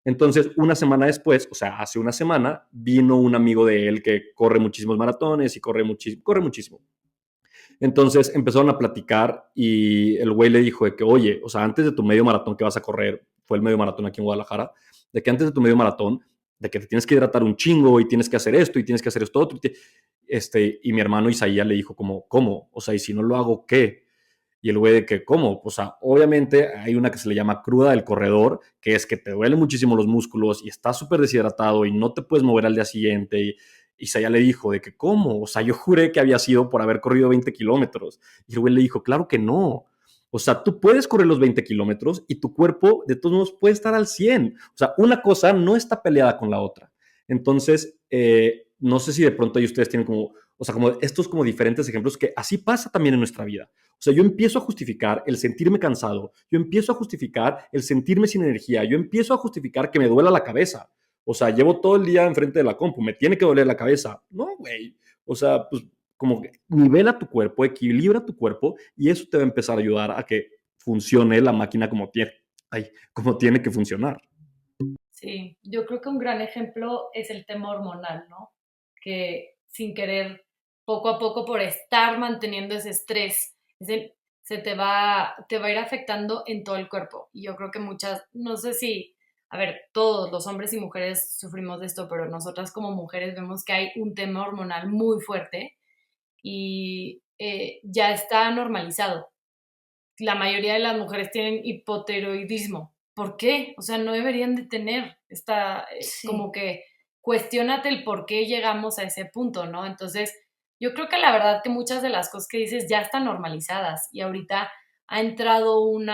Entonces, una semana después, o sea, hace una semana, vino un amigo de él que corre muchísimos maratones y corre muchísimo. Entonces empezaron a platicar y el güey le dijo de que, oye, o sea, antes de tu medio maratón que vas a correr, fue el medio maratón aquí en Guadalajara, de que antes de tu medio maratón, de que te tienes que hidratar un chingo y tienes que hacer esto y tienes que hacer esto otro. Y mi hermano Isaías le dijo como, ¿cómo? O sea, ¿y si no lo hago, qué? Y el güey de que, ¿cómo? O sea, obviamente hay una que se le llama cruda del corredor, que es que te duelen muchísimo los músculos y estás súper deshidratado y no te puedes mover al día siguiente. Y Isaías le dijo de que, ¿cómo? O sea, yo juré que había sido por haber corrido 20 kilómetros. Y el güey le dijo, claro que no. O sea, tú puedes correr los 20 kilómetros y tu cuerpo de todos modos puede estar al 100. O sea, una cosa no está peleada con la otra. Entonces, no sé si de pronto ahí ustedes tienen como, o sea, como estos como diferentes ejemplos que así pasa también en nuestra vida. O sea, yo empiezo a justificar el sentirme cansado, yo empiezo a justificar el sentirme sin energía, yo empiezo a justificar que me duela la cabeza. O sea, llevo todo el día enfrente de la compu, me tiene que doler la cabeza. No, güey. O sea, pues como que nivela tu cuerpo, equilibra tu cuerpo y eso te va a empezar a ayudar a que funcione la máquina como tiene que funcionar. Sí, yo creo que un gran ejemplo es el tema hormonal, ¿no? Que sin querer, poco a poco, por estar manteniendo ese estrés, te va a ir afectando en todo el cuerpo. Y yo creo que no sé si, a ver, todos los hombres y mujeres sufrimos de esto, pero nosotras como mujeres vemos que hay un tema hormonal muy fuerte y ya está normalizado. La mayoría de las mujeres tienen hipotiroidismo. ¿Por qué? O sea, no deberían de tener esta, Sí. como que cuestiónate el por qué llegamos a ese punto, ¿no? Entonces, yo creo que la verdad que muchas de las cosas que dices ya están normalizadas y ahorita ha entrado un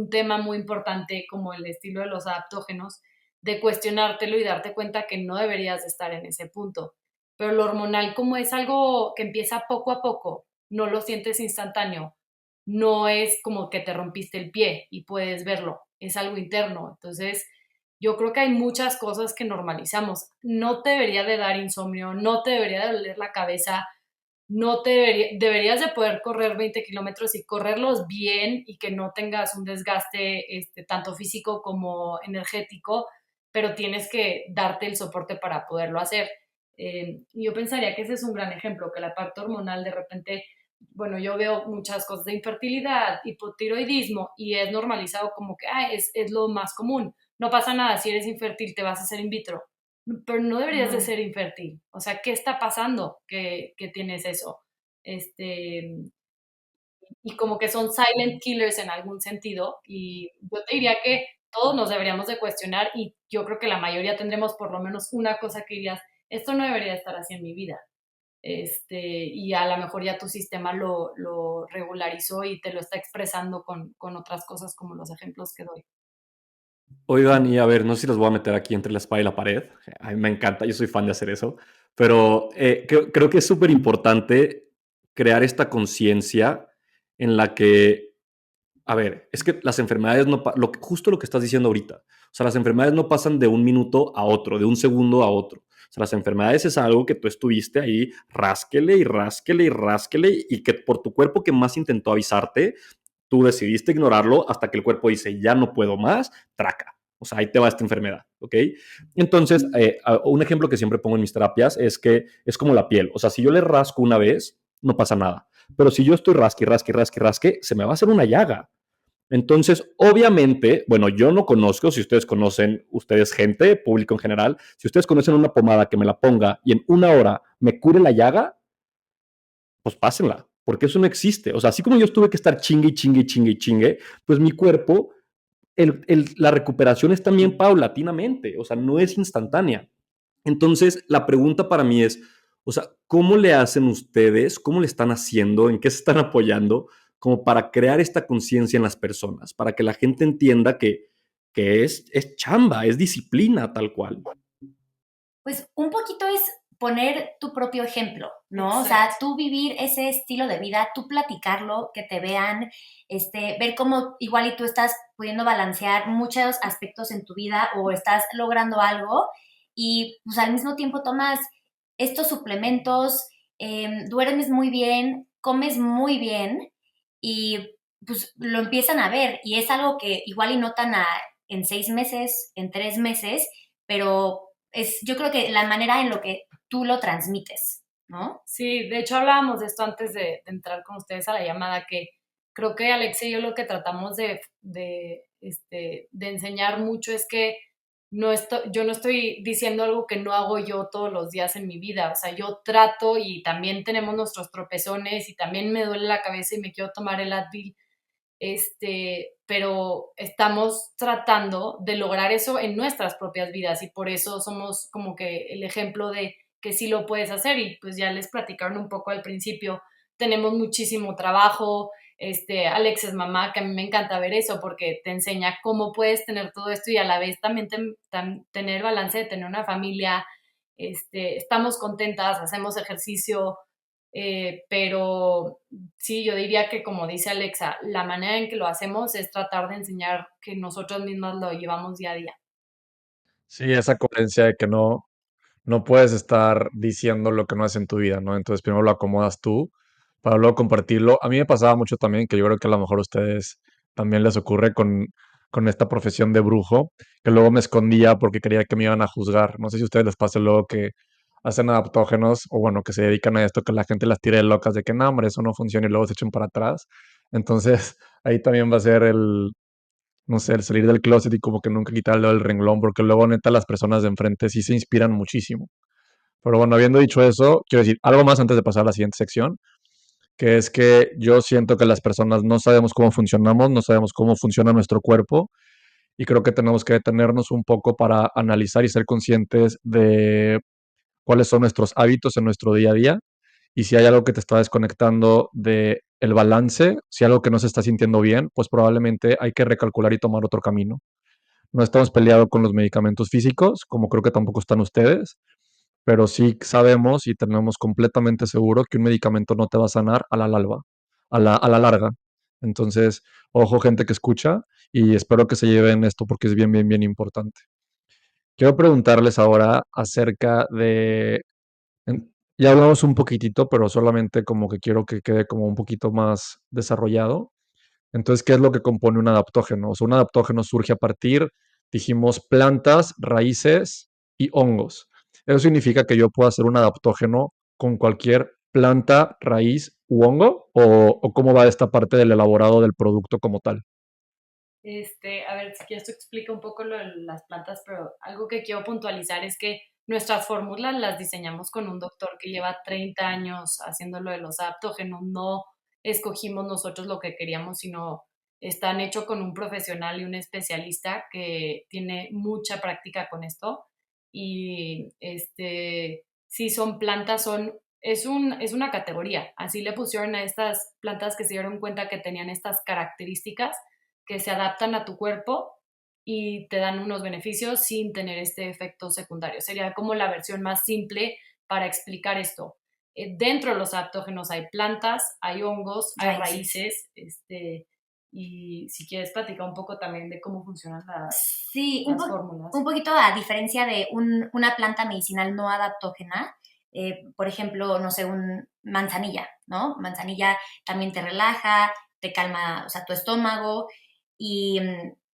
tema muy importante como el estilo de los adaptógenos, de cuestionártelo y darte cuenta que no deberías de estar en ese punto. Pero lo hormonal, como es algo que empieza poco a poco, no lo sientes instantáneo, no es como que te rompiste el pie y puedes verlo, es algo interno. Entonces, yo creo que hay muchas cosas que normalizamos. No te debería de dar insomnio, no te debería de doler la cabeza, no te deberías de poder correr 20 kilómetros y correrlos bien y que no tengas un desgaste tanto físico como energético, pero tienes que darte el soporte para poderlo hacer. Y yo pensaría que ese es un gran ejemplo, que la parte hormonal de repente, bueno, yo veo muchas cosas de infertilidad, hipotiroidismo, y es normalizado como que es lo más común. No pasa nada, si eres infértil te vas a hacer in vitro, pero no deberías de ser infértil. O sea, ¿qué está pasando que tienes eso? Este, y como que son silent killers en algún sentido. Y yo te diría que todos nos deberíamos de cuestionar y yo creo que la mayoría tendremos por lo menos una cosa que dirías, esto no debería estar así en mi vida. Y a lo mejor ya tu sistema lo regularizó y te lo está expresando con otras cosas como los ejemplos que doy. Oigan, y a ver, no sé si los voy a meter aquí entre la espada y la pared. A mí me encanta, yo soy fan de hacer eso. Pero creo que es súper importante crear esta conciencia en la que, a ver, es que las enfermedades no, justo lo que estás diciendo ahorita, o sea, las enfermedades no pasan de un minuto a otro, de un segundo a otro. O sea, las enfermedades es algo que tú estuviste ahí, rásquele y rásquele y rásquele, y que por tu cuerpo que más intentó avisarte, tú decidiste ignorarlo hasta que el cuerpo dice, ya no puedo más, traca. O sea, ahí te va esta enfermedad, ¿ok? Entonces, un ejemplo que siempre pongo en mis terapias es que es como la piel. O sea, si yo le rasco una vez, no pasa nada. Pero si yo estoy rasque, rasque, rasque, rasque, se me va a hacer una llaga. Entonces, obviamente, bueno, yo no conozco, si ustedes conocen, ustedes gente, público en general, si ustedes conocen una pomada que me la ponga y en una hora me cure la llaga, pues pásenla, porque eso no existe. O sea, así como yo tuve que estar chingue, chingue, chingue, chingue, pues mi cuerpo, la recuperación es también paulatinamente, o sea, no es instantánea. Entonces, la pregunta para mí es, o sea, ¿cómo le hacen ustedes? ¿Cómo le están haciendo? ¿En qué se están apoyando? Como para crear esta conciencia en las personas, para que la gente entienda que es chamba, es disciplina tal cual. Pues un poquito es poner tu propio ejemplo, ¿no? O sea, Exacto. tú vivir ese estilo de vida, tú platicarlo, que te vean, ver cómo igual y tú estás pudiendo balancear muchos aspectos en tu vida o estás logrando algo y pues al mismo tiempo tomas estos suplementos, duermes muy bien, comes muy bien y pues lo empiezan a ver y es algo que igual y notan en 6 meses, en 3 meses, pero yo creo que la manera en lo que tú lo transmites, ¿no? Sí, de hecho hablábamos de esto antes de entrar con ustedes a la llamada, que creo que Alex y yo lo que tratamos de enseñar mucho es que yo no estoy diciendo algo que no hago yo todos los días en mi vida. O sea, yo trato y también tenemos nuestros tropezones y también me duele la cabeza y me quiero tomar el Advil, pero estamos tratando de lograr eso en nuestras propias vidas y por eso somos como que el ejemplo de que sí lo puedes hacer y pues ya les platicaron un poco al principio, tenemos muchísimo trabajo, Alex es mamá, que a mí me encanta ver eso porque te enseña cómo puedes tener todo esto y a la vez también tener balance de tener una familia, estamos contentas, hacemos ejercicio, pero sí, yo diría que como dice Alexa, la manera en que lo hacemos es tratar de enseñar que nosotros mismos lo llevamos día a día. Sí, esa coherencia de que no puedes estar diciendo lo que no haces en tu vida, ¿no? Entonces primero lo acomodas tú para luego compartirlo. A mí me pasaba mucho también, que yo creo que a lo mejor a ustedes también les ocurre con esta profesión de brujo, que luego me escondía porque creía que me iban a juzgar. No sé si a ustedes les pasa luego que hacen adaptógenos o bueno, que se dedican a esto, que la gente las tire de locas de que no, hombre, eso no funciona y luego se echen para atrás. Entonces ahí también va a ser no sé, el salir del closet y como que nunca quitarlo del renglón, porque luego neta las personas de enfrente sí se inspiran muchísimo. Pero bueno, habiendo dicho eso, quiero decir algo más antes de pasar a la siguiente sección, que es que yo siento que las personas no sabemos cómo funcionamos, no sabemos cómo funciona nuestro cuerpo y creo que tenemos que detenernos un poco para analizar y ser conscientes de cuáles son nuestros hábitos en nuestro día a día y si hay algo que te está desconectando de el balance, si hay algo que no se está sintiendo bien, pues probablemente hay que recalcular y tomar otro camino. No estamos peleados con los medicamentos físicos, como creo que tampoco están ustedes, pero sí sabemos y tenemos completamente seguro que un medicamento no te va a sanar a la larga. Entonces, ojo gente que escucha y espero que se lleven esto porque es bien, bien, bien importante. Quiero preguntarles ahora acerca de, ya hablamos un poquitito, pero solamente como que quiero que quede como un poquito más desarrollado. Entonces, ¿qué es lo que compone un adaptógeno? O sea, un adaptógeno surge a partir, dijimos, plantas, raíces y hongos. Eso significa que yo puedo hacer un adaptógeno con cualquier planta, raíz u hongo, o cómo va esta parte del elaborado del producto como tal. A ver, si quieres, tú explica un poco lo de las plantas, pero algo que quiero puntualizar es que nuestras fórmulas las diseñamos con un doctor que lleva 30 años haciendo lo de los adaptógenos. No escogimos nosotros lo que queríamos, sino están hechos con un profesional y un especialista que tiene mucha práctica con esto. Y si son plantas, es una categoría. Así le pusieron a estas plantas que se dieron cuenta que tenían estas características que se adaptan a tu cuerpo y te dan unos beneficios sin tener este efecto secundario. Sería como la versión más simple para explicar esto. Dentro de los adaptógenos hay plantas, hay hongos, hay raíces, y si quieres platicar un poco también de cómo funcionan Sí, las fórmulas. Un poquito a diferencia de una planta medicinal no adaptógena, por ejemplo, no sé, un manzanilla, ¿no? Manzanilla también te relaja, te calma, o sea, tu estómago, y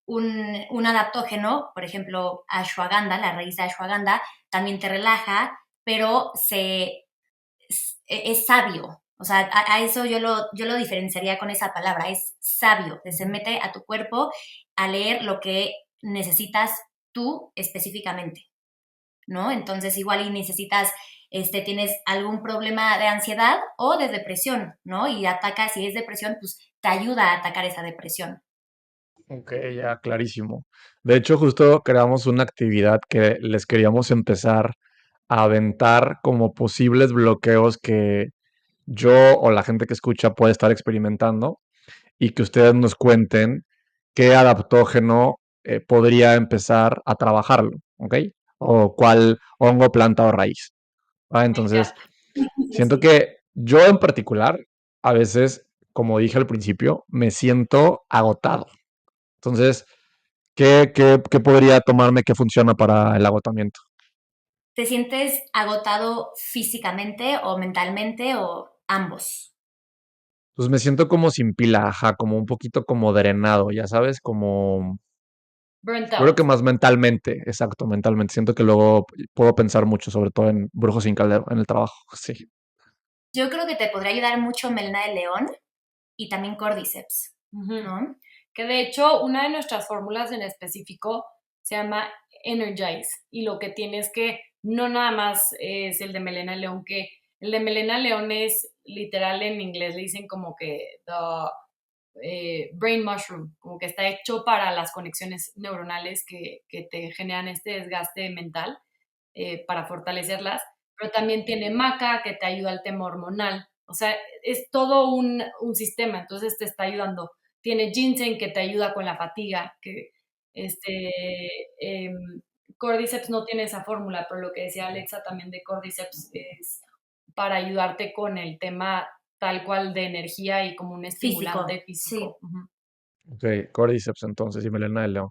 un adaptógeno, por ejemplo, ashwagandha, la raíz de ashwagandha, también te relaja, pero es sabio. O sea, a eso yo lo diferenciaría con esa palabra, es sabio, que se mete a tu cuerpo a leer lo que necesitas tú específicamente, ¿no? Entonces, igual y necesitas, tienes algún problema de ansiedad o de depresión, ¿no? Y ataca, si es depresión, pues te ayuda a atacar esa depresión. Ok, ya, clarísimo. De hecho, justo creamos una actividad que les queríamos empezar a aventar como posibles bloqueos que yo o la gente que escucha puede estar experimentando y que ustedes nos cuenten qué adaptógeno podría empezar a trabajarlo, ¿ok? O cuál hongo, planta o raíz. ¿Va? Me Entonces, encanta. siento que yo en particular, a veces, como dije al principio, me siento agotado. Entonces, ¿qué podría tomarme que funciona para el agotamiento? ¿Te sientes agotado físicamente o mentalmente o ambos? Pues me siento como sin pila, ajá, como un poquito como drenado, ya sabes, como Burnt yo creo out. que más mentalmente, exacto, mentalmente. Siento que luego puedo pensar mucho, sobre todo en Brujos sin Caldero, en el trabajo. Sí. Yo creo que te podría ayudar mucho melena de león y también cordyceps, Ujú. ¿no? Que de hecho, una de nuestras fórmulas en específico se llama Energize y lo que tiene es que no nada más es el de melena de león, que el de melena de león es literal en inglés le dicen como que brain mushroom, como que está hecho para las conexiones neuronales que te generan este desgaste mental para fortalecerlas, pero también tiene maca que te ayuda al tema hormonal, o sea, es todo un sistema, entonces te está ayudando. Tiene ginseng que te ayuda con la fatiga, que este, eh, Cordyceps no tiene esa fórmula, pero lo que decía Alexa también de Cordyceps es para ayudarte con el tema tal cual de energía y como un estimulante Físico, sí. físico. Ujú. Ok, Cordyceps entonces y melena de león.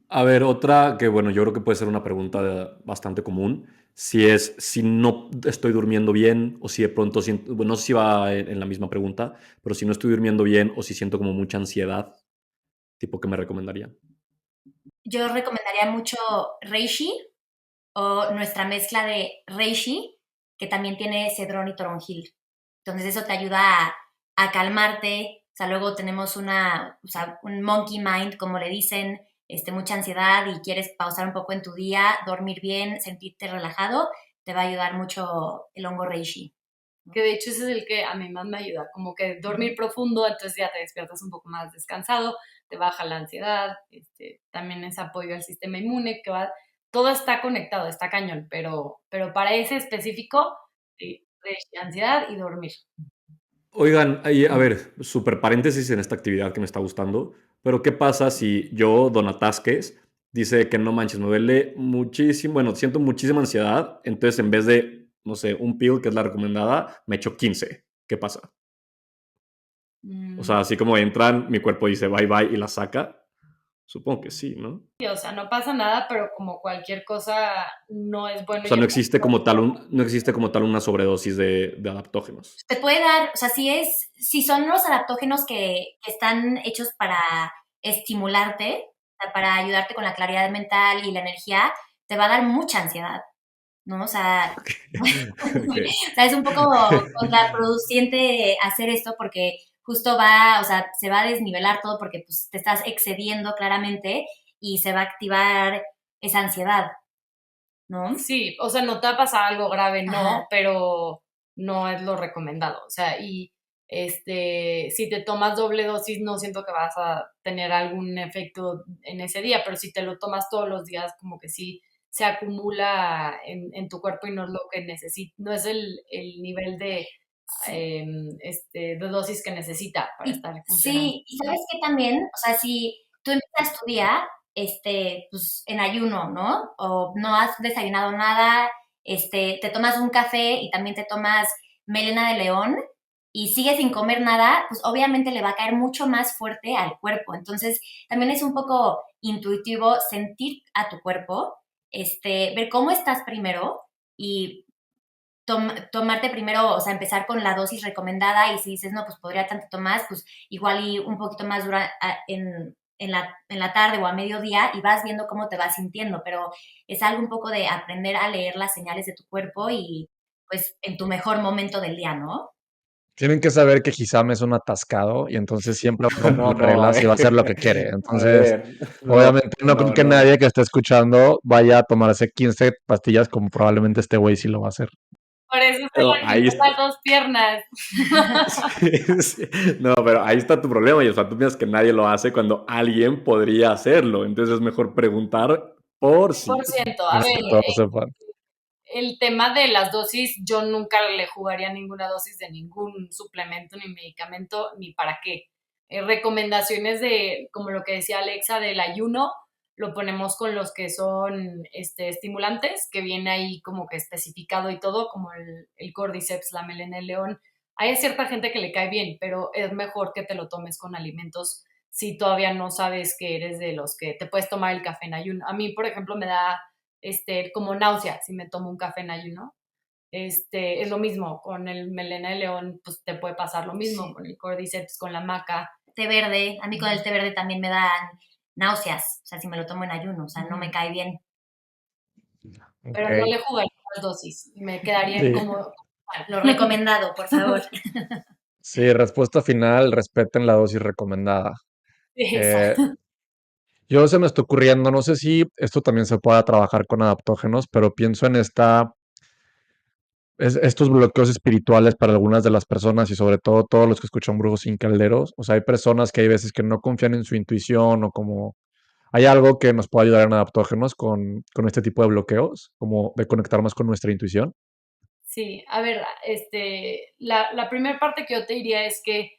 A ver, otra que, bueno, yo creo que puede ser una pregunta bastante común. Si no estoy durmiendo bien o si de pronto siento, bueno, no sé si va en la misma pregunta, pero si no estoy durmiendo bien o si siento como mucha ansiedad, tipo, ¿qué me recomendaría? Yo recomendaría mucho reishi o nuestra mezcla de reishi, que también tiene cedrón y toronjil. Entonces eso te ayuda a calmarte. O sea, luego tenemos o sea, un monkey mind, como le dicen, mucha ansiedad y quieres pausar un poco en tu día, dormir bien, sentirte relajado, te va a ayudar mucho el hongo reishi. Que de hecho ese es el que a mí más me ayuda, como que dormir profundo, entonces ya te despiertas un poco más descansado, te baja la ansiedad, también es apoyo al sistema inmune, todo está conectado, está cañón, pero para ese específico, sí, de ansiedad y dormir. Oigan, a ver, super paréntesis en esta actividad que me está gustando, pero ¿qué pasa si yo, Don Atasques, dice que no manches, me duele muchísimo, bueno, siento muchísima ansiedad, entonces en vez de, no sé, un pill, que es la recomendada, me echo 15? ¿Qué pasa? O sea, así como entran, mi cuerpo dice bye bye y la saca. Supongo que sí, ¿no? Sí, o sea, no pasa nada, pero como cualquier cosa no es bueno O sea, no llevar. existe como tal, no existe como tal una sobredosis de adaptógenos. Te puede dar, o sea, si son los adaptógenos que están hechos para estimularte, o sea, para ayudarte con la claridad mental y la energía, te va a dar mucha ansiedad, ¿no? O sea, Ok. o sea, es un poco contraproducente hacer esto porque justo o sea, se va a desnivelar todo porque pues te estás excediendo claramente y se va a activar esa ansiedad, ¿no? Sí, o sea, no te va a pasar algo grave, no, Ajá. pero no es lo recomendado. O sea, y si te tomas doble dosis, no siento que vas a tener algún efecto en ese día, pero si te lo tomas todos los días, como que sí se acumula en tu cuerpo y no es lo que necesita, no es el nivel de dosis que necesita para estar funcionando. Sí, y sabes que también, o sea, si tú empiezas tu día, pues en ayuno, ¿no? O no has desayunado nada, te tomas un café y también te tomas melena de león y sigues sin comer nada, pues obviamente le va a caer mucho más fuerte al cuerpo. Entonces, también es un poco intuitivo sentir a tu cuerpo, ver cómo estás primero y tomarte primero, o sea, empezar con la dosis recomendada y si dices, no, pues podría tantito más, pues igual y un poquito más en la tarde o a mediodía y vas viendo cómo te vas sintiendo, pero es algo un poco de aprender a leer las señales de tu cuerpo y pues en tu mejor momento del día, ¿no? Tienen que saber que Hisam es un atascado y entonces siempre va a romper No, las no, reglas y va a hacer lo que quiere. a Entonces, ver, no, obviamente no creo no, que no. nadie que esté escuchando vaya a tomarse 15 pastillas como probablemente este güey sí lo va a hacer. Por eso se No, le ahí quitó está. las dos piernas. Sí, sí. No, pero ahí está tu problema. Y o sea, tú piensas que nadie lo hace cuando alguien podría hacerlo. Entonces es mejor preguntar por Por si. ciento, a Para ver, que todos sepan. el tema de las dosis, yo nunca le jugaría ninguna dosis de ningún suplemento ni medicamento, ni para qué. Recomendaciones como lo que decía Alexa, del ayuno, lo ponemos con los que son estimulantes, que viene ahí como que especificado y todo, como el Cordyceps, la melena del león. Hay cierta gente que le cae bien, pero es mejor que te lo tomes con alimentos si todavía no sabes que eres de los que te puedes tomar el café en ayuno. A mí, por ejemplo, me da como náusea si me tomo un café en ayuno. Es lo mismo, con el melena de león, pues te puede pasar lo mismo, Sí. con el cordyceps, con la maca. Té verde, a mí con el té verde también me dan náuseas, o sea, si me lo tomo en ayuno, o sea, no me cae bien. Pero no Ok. le jugaría las dosis, me quedaría Sí, como Lo recomendado, por favor. sí, respuesta final, respeten la dosis recomendada. Eh, Exacto. yo se me está ocurriendo, no sé si esto también se pueda trabajar con adaptógenos, pero pienso en estos bloqueos espirituales para algunas de las personas y sobre todo todos los que escuchan Brujos sin Calderos. O sea, hay personas que hay veces que no confían en su intuición o como hay algo que nos puede ayudar en adaptógenos con este tipo de bloqueos, como de conectar más con nuestra intuición. Sí, a ver, la primera parte que yo te diría es que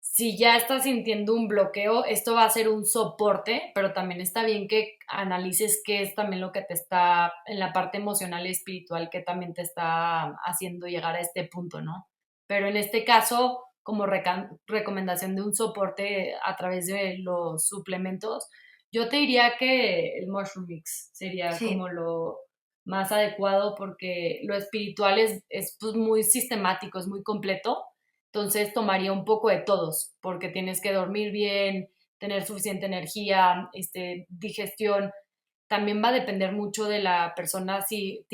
si ya estás sintiendo un bloqueo, esto va a ser un soporte, pero también está bien que analices qué es también lo que te está, en la parte emocional y espiritual, que también te está haciendo llegar a este punto, ¿no? Pero en este caso, como recomendación de un soporte a través de los suplementos, yo te diría que el Mushroom Mix sería Sí, como lo más adecuado porque lo espiritual es pues, muy sistemático, es muy completo, entonces tomaría un poco de todos, porque tienes que dormir bien, tener suficiente energía, digestión. También va a depender mucho de la persona si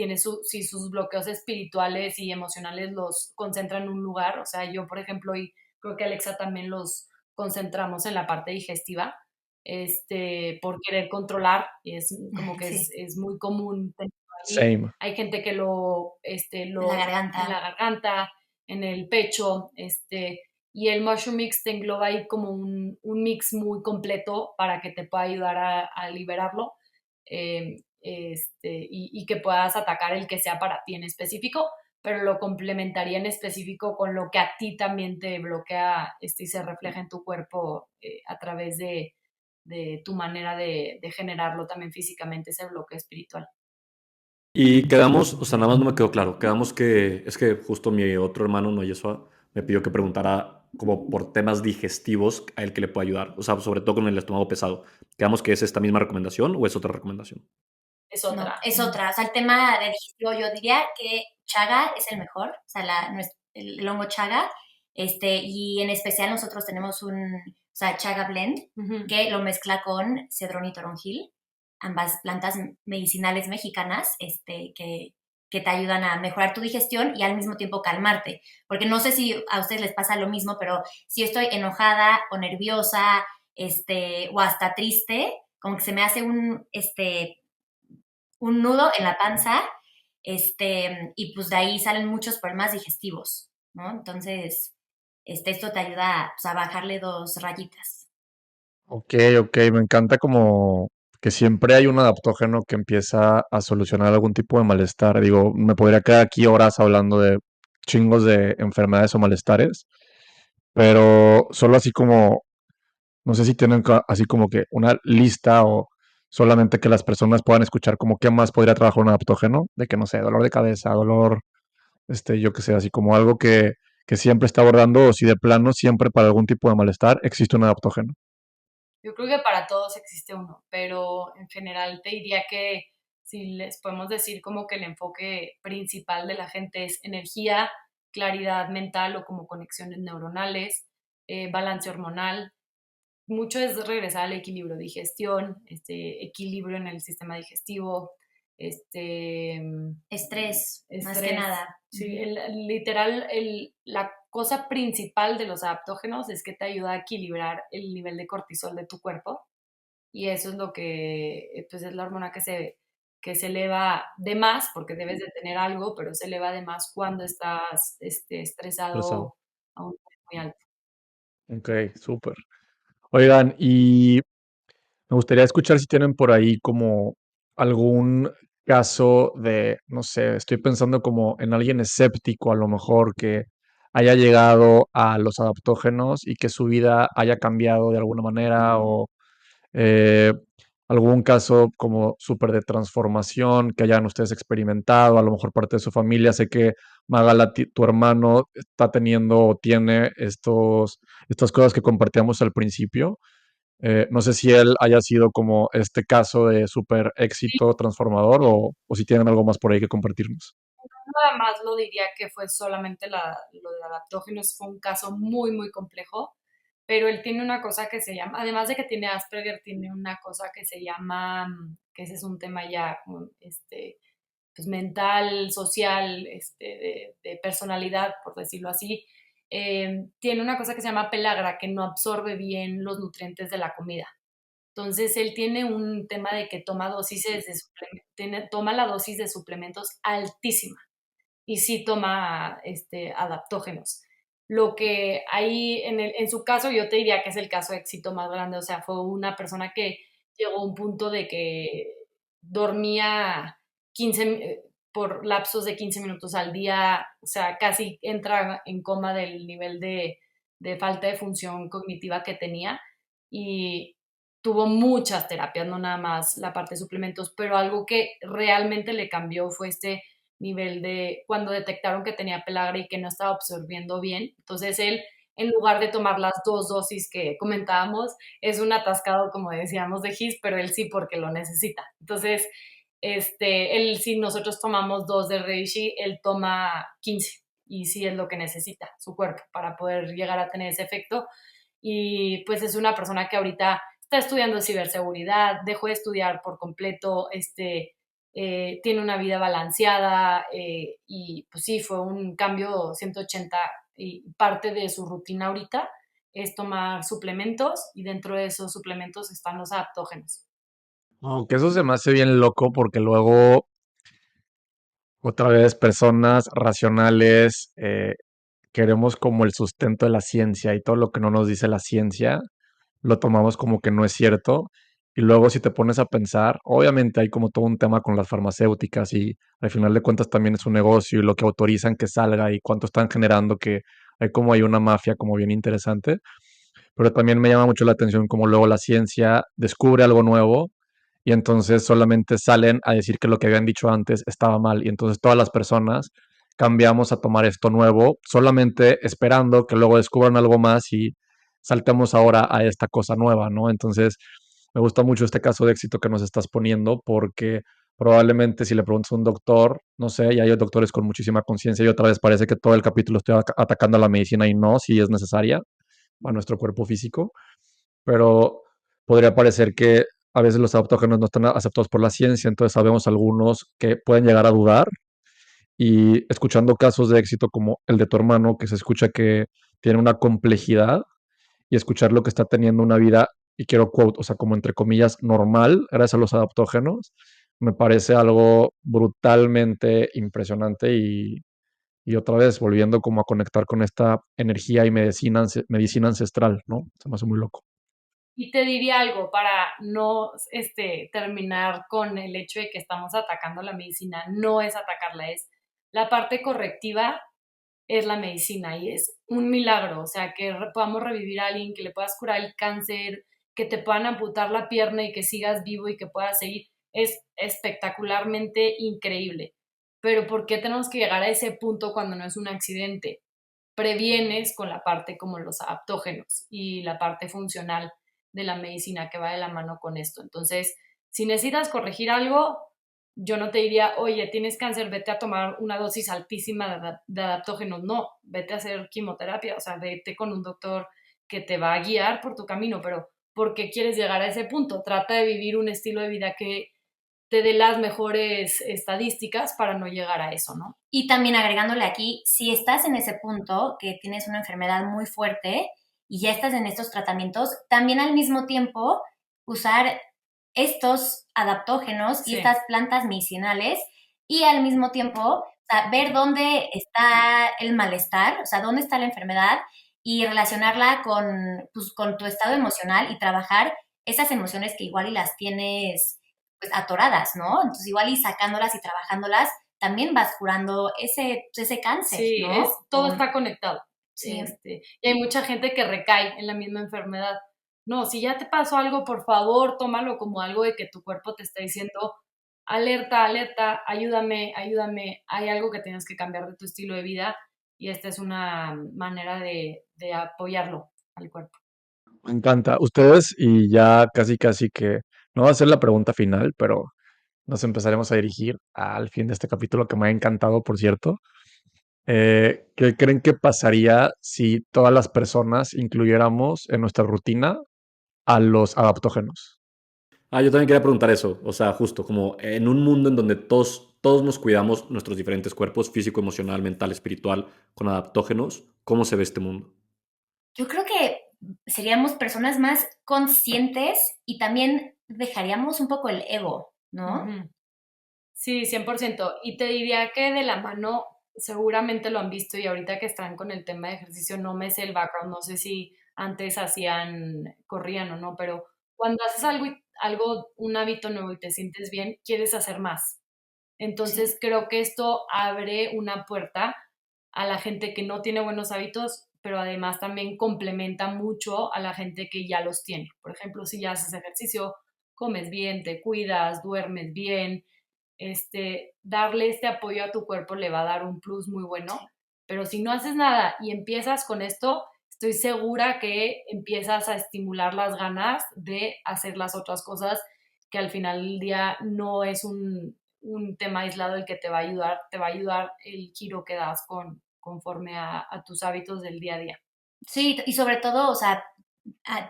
si sus bloqueos espirituales y emocionales los concentra en un lugar. O sea, yo, por ejemplo, y creo que Alexa también los concentramos en la parte digestiva, por querer controlar, y es como que sí. es muy común tener Same. Hay gente que lo, En la garganta. en la garganta, en el pecho, y el Mushroom Mix te engloba ahí como un mix muy completo para que te pueda ayudar a liberarlo, y que puedas atacar el que sea para ti en específico, pero lo complementaría en específico con lo que a ti también te bloquea, y se refleja en tu cuerpo, a través de tu manera de generarlo también físicamente, ese bloqueo espiritual. Y quedamos, o sea, nada más no me quedó claro. Quedamos que es que justo mi otro hermano, no Yeshua, me pidió que preguntara como por temas digestivos a él que le pueda ayudar. O sea, sobre todo con el estómago pesado. ¿Quedamos que es esta misma recomendación o es otra recomendación? Es No, otra. es otra. O sea, el tema de digestivo, yo diría que chaga es el mejor, o sea, el hongo chaga, y en especial nosotros tenemos o sea, chaga blend, Ujú. que lo mezcla con cedrón y toronjil, ambas plantas medicinales mexicanas, que te ayudan a mejorar tu digestión y al mismo tiempo calmarte. Porque no sé si a ustedes les pasa lo mismo, pero si estoy enojada o nerviosa, o hasta triste, como que se me hace un nudo en la panza, y pues de ahí salen muchos problemas digestivos, ¿no? Entonces, esto te ayuda, pues, a bajarle 2 rayitas. Ok, ok, me encanta como que siempre hay un adaptógeno que empieza a solucionar algún tipo de malestar. Digo, me podría quedar aquí horas hablando de chingos de enfermedades o malestares, pero solo así como, no sé si tienen así como que una lista o solamente que las personas puedan escuchar como qué más podría trabajar un adaptógeno, de que no sé, dolor de cabeza, dolor, yo que sé, así como algo que siempre está abordando o si de plano siempre para algún tipo de malestar existe un adaptógeno. Yo creo que para todos existe uno, pero en general te diría que si les podemos decir como que el enfoque principal de la gente es energía, claridad mental o como conexiones neuronales, balance hormonal. Mucho es regresar al equilibrio, digestión, equilibrio en el sistema digestivo, este, Estrés, más que estrés. nada. Sí, Ujú. literal, la cosa principal de los adaptógenos es que te ayuda a equilibrar el nivel de cortisol de tu cuerpo y eso es lo que, pues es la hormona que se eleva de más, porque debes de tener algo, pero se eleva de más cuando estás Estresado. estresado a un nivel muy alto. Ok, súper. Oigan, y me gustaría escuchar si tienen por ahí como algún caso de, no sé, estoy pensando como en alguien escéptico a lo mejor que haya llegado a los adaptógenos y que su vida haya cambiado de alguna manera o eh, algún caso como súper de transformación que hayan ustedes experimentado, a lo mejor parte de su familia. Sé que Magala, tu hermano, está teniendo o tiene estas cosas que compartíamos al principio. No sé si él haya sido como este caso de súper éxito transformador o si tienen algo más por ahí que compartirnos. Nada más lo diría que fue solamente lo de adaptógenos, fue un caso muy, muy complejo, pero él tiene una cosa que se llama, además de que tiene Asperger, tiene una cosa que se llama, que ese es un tema ya pues mental, social, de personalidad, por decirlo así. Tiene una cosa que se llama pelagra, que no absorbe bien los nutrientes de la comida. Entonces, él tiene un tema de que toma toma la dosis de suplementos altísima y sí toma adaptógenos. Lo que hay en su caso, yo te diría que es el caso de éxito más grande, o sea, fue una persona que llegó a un punto de que dormía 15 por lapsos de 15 minutos al día, o sea, casi entra en coma del nivel de falta de función cognitiva que tenía y tuvo muchas terapias, no nada más la parte de suplementos, pero algo que realmente le cambió fue nivel de cuando detectaron que tenía pelagra y que no estaba absorbiendo bien. Entonces él, en lugar de tomar las 2 dosis que comentábamos, es un atascado, como decíamos, de GIS, pero él sí porque lo necesita. Entonces, él si nosotros tomamos 2 de Reishi, él toma 15 y sí es lo que necesita su cuerpo para poder llegar a tener ese efecto. Y pues es una persona que ahorita está estudiando ciberseguridad, dejó de estudiar por completo, tiene una vida balanceada y pues sí, fue un cambio 180 y parte de su rutina ahorita es tomar suplementos y dentro de esos suplementos están los adaptógenos. Aunque eso se me hace bien loco porque luego Otra vez, personas racionales, queremos como el sustento de la ciencia y todo lo que no nos dice la ciencia lo tomamos como que no es cierto. Y luego si te pones a pensar, obviamente hay como todo un tema con las farmacéuticas y al final de cuentas también es un negocio y lo que autorizan que salga y cuánto están generando, que hay una mafia como bien interesante. Pero también me llama mucho la atención como luego la ciencia descubre algo nuevo y entonces solamente salen a decir que lo que habían dicho antes estaba mal y entonces todas las personas cambiamos a tomar esto nuevo solamente esperando que luego descubran algo más y saltemos ahora a esta cosa nueva, ¿no? Entonces me gusta mucho este caso de éxito que nos estás poniendo porque probablemente si le preguntas a un doctor, no sé, y hay doctores con muchísima conciencia y otra vez parece que todo el capítulo estoy atacando a la medicina y no, si es necesaria a nuestro cuerpo físico, pero podría parecer que a veces los adaptógenos no están aceptados por la ciencia, entonces sabemos algunos que pueden llegar a dudar y escuchando casos de éxito como el de tu hermano, que se escucha que tiene una complejidad y escuchar lo que está teniendo una vida, y quiero quote, o sea, como entre comillas, normal, gracias a los adaptógenos, me parece algo brutalmente impresionante y otra vez volviendo como a conectar con esta energía y medicina ancestral, ¿no? Se me hace muy loco. Y te diría algo para no terminar con el hecho de que estamos atacando la medicina. No es atacarla, es la parte correctiva es la medicina y es un milagro. O sea, que podamos revivir a alguien, que le puedas curar el cáncer, que te puedan amputar la pierna y que sigas vivo y que puedas seguir. Es espectacularmente increíble. Pero ¿por qué tenemos que llegar a ese punto cuando no es un accidente? Previenes con la parte como los adaptógenos y la parte funcional de la medicina que va de la mano con esto. Entonces, si necesitas corregir algo, yo no te diría, oye, tienes cáncer, vete a tomar una dosis altísima de adaptógenos. No, vete a hacer quimioterapia, o sea, vete con un doctor que te va a guiar por tu camino, pero ¿por qué quieres llegar a ese punto? Trata de vivir un estilo de vida que te dé las mejores estadísticas para no llegar a eso, ¿no? Y también agregándole aquí, si estás en ese punto, que tienes una enfermedad muy fuerte y ya estás en estos tratamientos, también al mismo tiempo usar estos adaptógenos y Sí. estas plantas medicinales y al mismo tiempo, o sea, ver dónde está el malestar, o sea, dónde está la enfermedad y relacionarla con, pues, con tu estado emocional y trabajar esas emociones que igual y las tienes pues atoradas, ¿no? Entonces igual y sacándolas y trabajándolas también vas curando ese cáncer, Sí, ¿no? todo está conectado. Sí. Y hay mucha gente que recae en la misma enfermedad. No, si ya te pasó algo, por favor, tómalo como algo de que tu cuerpo te está diciendo, alerta, alerta, ayúdame, ayúdame, hay algo que tienes que cambiar de tu estilo de vida y esta es una manera de apoyarlo al cuerpo. Me encanta. Ustedes, y ya casi casi que no va a ser la pregunta final, pero nos empezaremos a dirigir al fin de este capítulo que me ha encantado, por cierto. ¿Qué creen que pasaría si todas las personas incluyéramos en nuestra rutina a los adaptógenos? Yo también quería preguntar eso, o sea, justo como en un mundo en donde todos nos cuidamos nuestros diferentes cuerpos, físico, emocional, mental, espiritual, con adaptógenos, ¿cómo se ve este mundo? Yo creo que seríamos personas más conscientes y también dejaríamos un poco el ego, ¿no? Ujú. Sí, 100%. Y te diría que de la mano, seguramente lo han visto y ahorita que están con el tema de ejercicio, no me sé el background, no sé si antes corrían o no, pero cuando haces algo, algo, un hábito nuevo y te sientes bien, quieres hacer más. Sí. Entonces creo que esto abre una puerta a la gente que no tiene buenos hábitos, pero además también complementa mucho a la gente que ya los tiene. Por ejemplo, si ya haces ejercicio, comes bien, te cuidas, duermes bien, darle este apoyo a tu cuerpo le va a dar un plus muy bueno, pero si no haces nada y empiezas con esto, estoy segura que empiezas a estimular las ganas de hacer las otras cosas que al final del día no es un tema aislado el que te va a ayudar el giro que das conforme a tus hábitos del día a día. Sí, y sobre todo, o sea,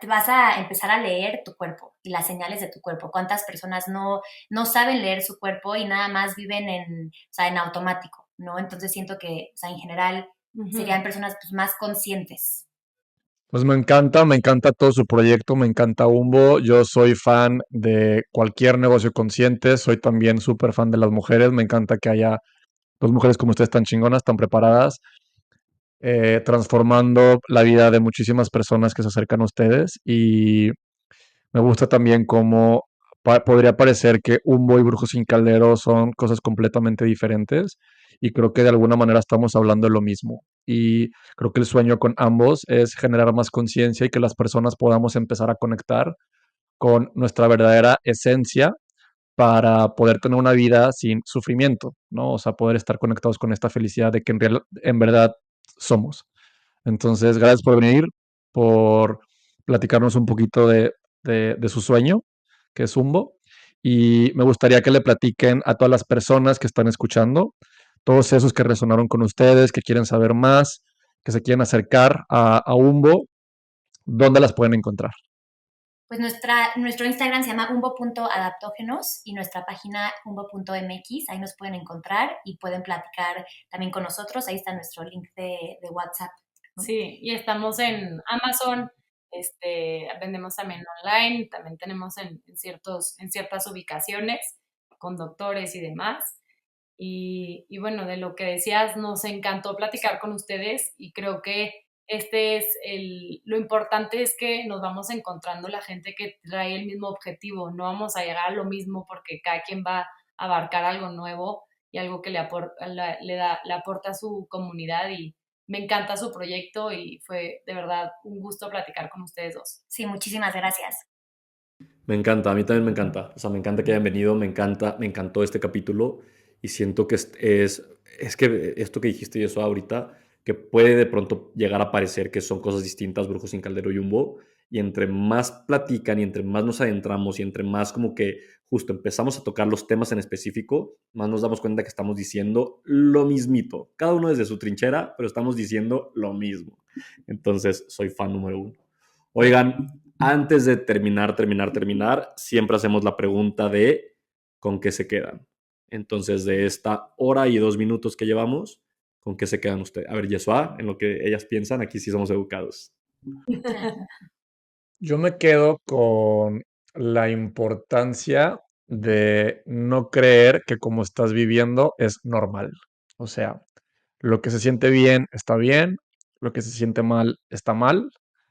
te vas a empezar a leer tu cuerpo y las señales de tu cuerpo. ¿Cuántas personas no saben leer su cuerpo y nada más viven o sea, en automático, ¿no? Entonces siento que, o sea, en general Ujú. serían personas pues, más conscientes. Pues me encanta todo su proyecto, me encanta Umbo. Yo soy fan de cualquier negocio consciente, soy también súper fan de las mujeres, me encanta que haya dos mujeres como ustedes tan chingonas, tan preparadas, transformando la vida de muchísimas personas que se acercan a ustedes. Y me gusta también cómo podría parecer que Humbo y Brujo sin Caldero son cosas completamente diferentes. Y creo que de alguna manera estamos hablando de lo mismo. Y creo que el sueño con ambos es generar más conciencia y que las personas podamos empezar a conectar con nuestra verdadera esencia para poder tener una vida sin sufrimiento, ¿no? O sea, poder estar conectados con esta felicidad de que en verdad somos. Entonces, gracias por venir, por platicarnos un poquito de su sueño, que es Zumbo. Y me gustaría que le platiquen a todas las personas que están escuchando, todos esos que resonaron con ustedes, que quieren saber más, que se quieren acercar a Umbo, ¿dónde las pueden encontrar? Pues nuestro Instagram se llama umbo.adaptógenos y nuestra página umbo.mx, ahí nos pueden encontrar y pueden platicar también con nosotros, ahí está nuestro link de WhatsApp. ¿no? Sí, y estamos en Amazon, vendemos también online, también tenemos en ciertas ubicaciones con doctores y demás. Y bueno, de lo que decías, nos encantó platicar con ustedes y creo que lo importante es que nos vamos encontrando la gente que trae el mismo objetivo, no vamos a llegar a lo mismo porque cada quien va a abarcar algo nuevo y algo que le aporta a su comunidad y me encanta su proyecto y fue de verdad un gusto platicar con ustedes dos. Sí, muchísimas gracias. Me encanta, a mí también me encanta. O sea, me encanta que hayan venido, me encantó este capítulo y siento que es que esto que dijiste y eso ahorita, que puede de pronto llegar a parecer que son cosas distintas, Brujos sin Caldero y Umbo, y entre más platican y entre más nos adentramos y entre más como que justo empezamos a tocar los temas en específico, más nos damos cuenta que estamos diciendo lo mismito, cada uno desde su trinchera, pero estamos diciendo lo mismo. Entonces, soy fan número uno. Oigan, antes de terminar, siempre hacemos la pregunta de ¿con qué se quedan? Entonces, de esta hora y 2 minutos que llevamos, ¿con qué se quedan ustedes? A ver, Yeshua, en lo que ellas piensan, aquí sí somos educados. Yo me quedo con la importancia de no creer que como estás viviendo es normal. O sea, lo que se siente bien, lo que se siente mal está mal.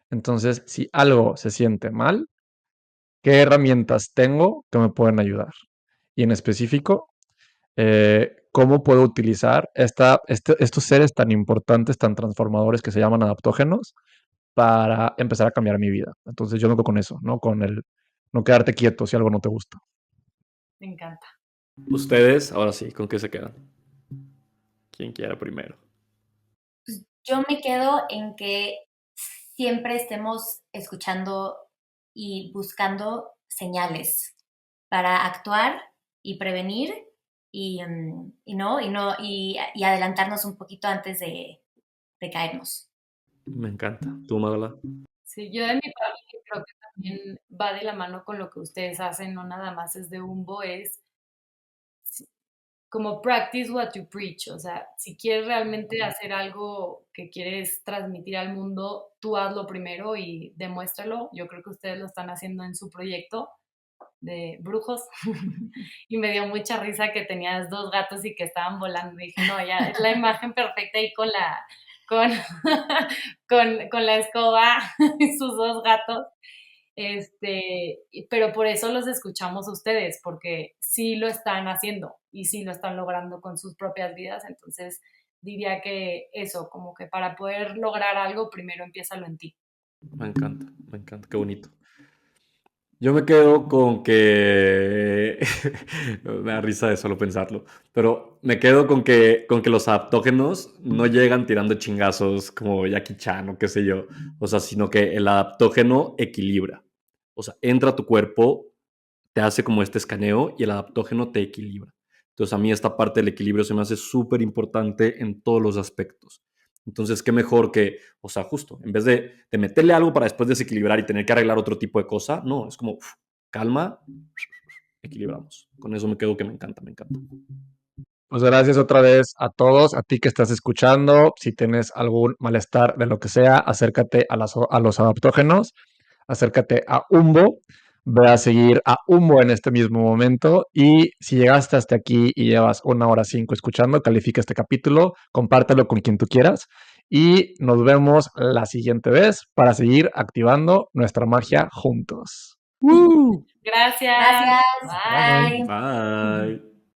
Entonces, si algo se siente mal, ¿qué herramientas tengo que me pueden ayudar? Y en específico, ¿cómo puedo utilizar estos seres tan importantes, tan transformadores que se llaman adaptógenos para empezar a cambiar mi vida? Entonces yo me quedo con eso, ¿no? Con el no quedarte quieto si algo no te gusta. Me encanta. Ustedes, ahora sí, ¿con qué se quedan? ¿Quién quiera primero? Pues yo me quedo en que siempre estemos escuchando y buscando señales para actuar y prevenir y adelantarnos un poquito antes de caernos. Me encanta. ¿Tú, Magala? Sí, yo de mi parte creo que también va de la mano con lo que ustedes hacen, no nada más es de Umbo, es como practice what you preach, o sea, si quieres realmente hacer algo que quieres transmitir al mundo, tú hazlo primero y demuéstralo. Yo creo que ustedes lo están haciendo en su proyecto de brujos y me dio mucha risa que tenías dos gatos y que estaban volando. Dije, no, ya es la imagen perfecta ahí con, con la escoba y sus dos gatos. Pero por eso los escuchamos a ustedes, porque sí lo están haciendo y sí lo están logrando con sus propias vidas. Entonces, diría que eso, como que para poder lograr algo, primero empiézalo en ti. Me encanta, qué bonito. Yo me quedo con que me da risa de solo pensarlo, pero me quedo con que los adaptógenos no llegan tirando chingazos como Jackie Chan o qué sé yo, o sea, sino que el adaptógeno equilibra, o sea, entra a tu cuerpo, te hace como este escaneo y el adaptógeno te equilibra. Entonces a mí esta parte del equilibrio se me hace súper importante en todos los aspectos. Entonces, qué mejor que, o sea, justo, en vez de meterle algo para después desequilibrar y tener que arreglar otro tipo de cosa, no, es como, calma, equilibramos. Con eso me quedo que me encanta, me encanta. Pues gracias otra vez a todos, a ti que estás escuchando. Si tienes algún malestar de lo que sea, acércate a los adaptógenos, acércate a Umbo. ve a seguir a Humbo en este mismo momento. Y si llegaste hasta aquí y llevas 1 hora 5 escuchando, califica este capítulo, compártelo con quien tú quieras. Y nos vemos la siguiente vez para seguir activando nuestra magia juntos. ¡Woo! Gracias. Gracias. Bye. Bye. Bye.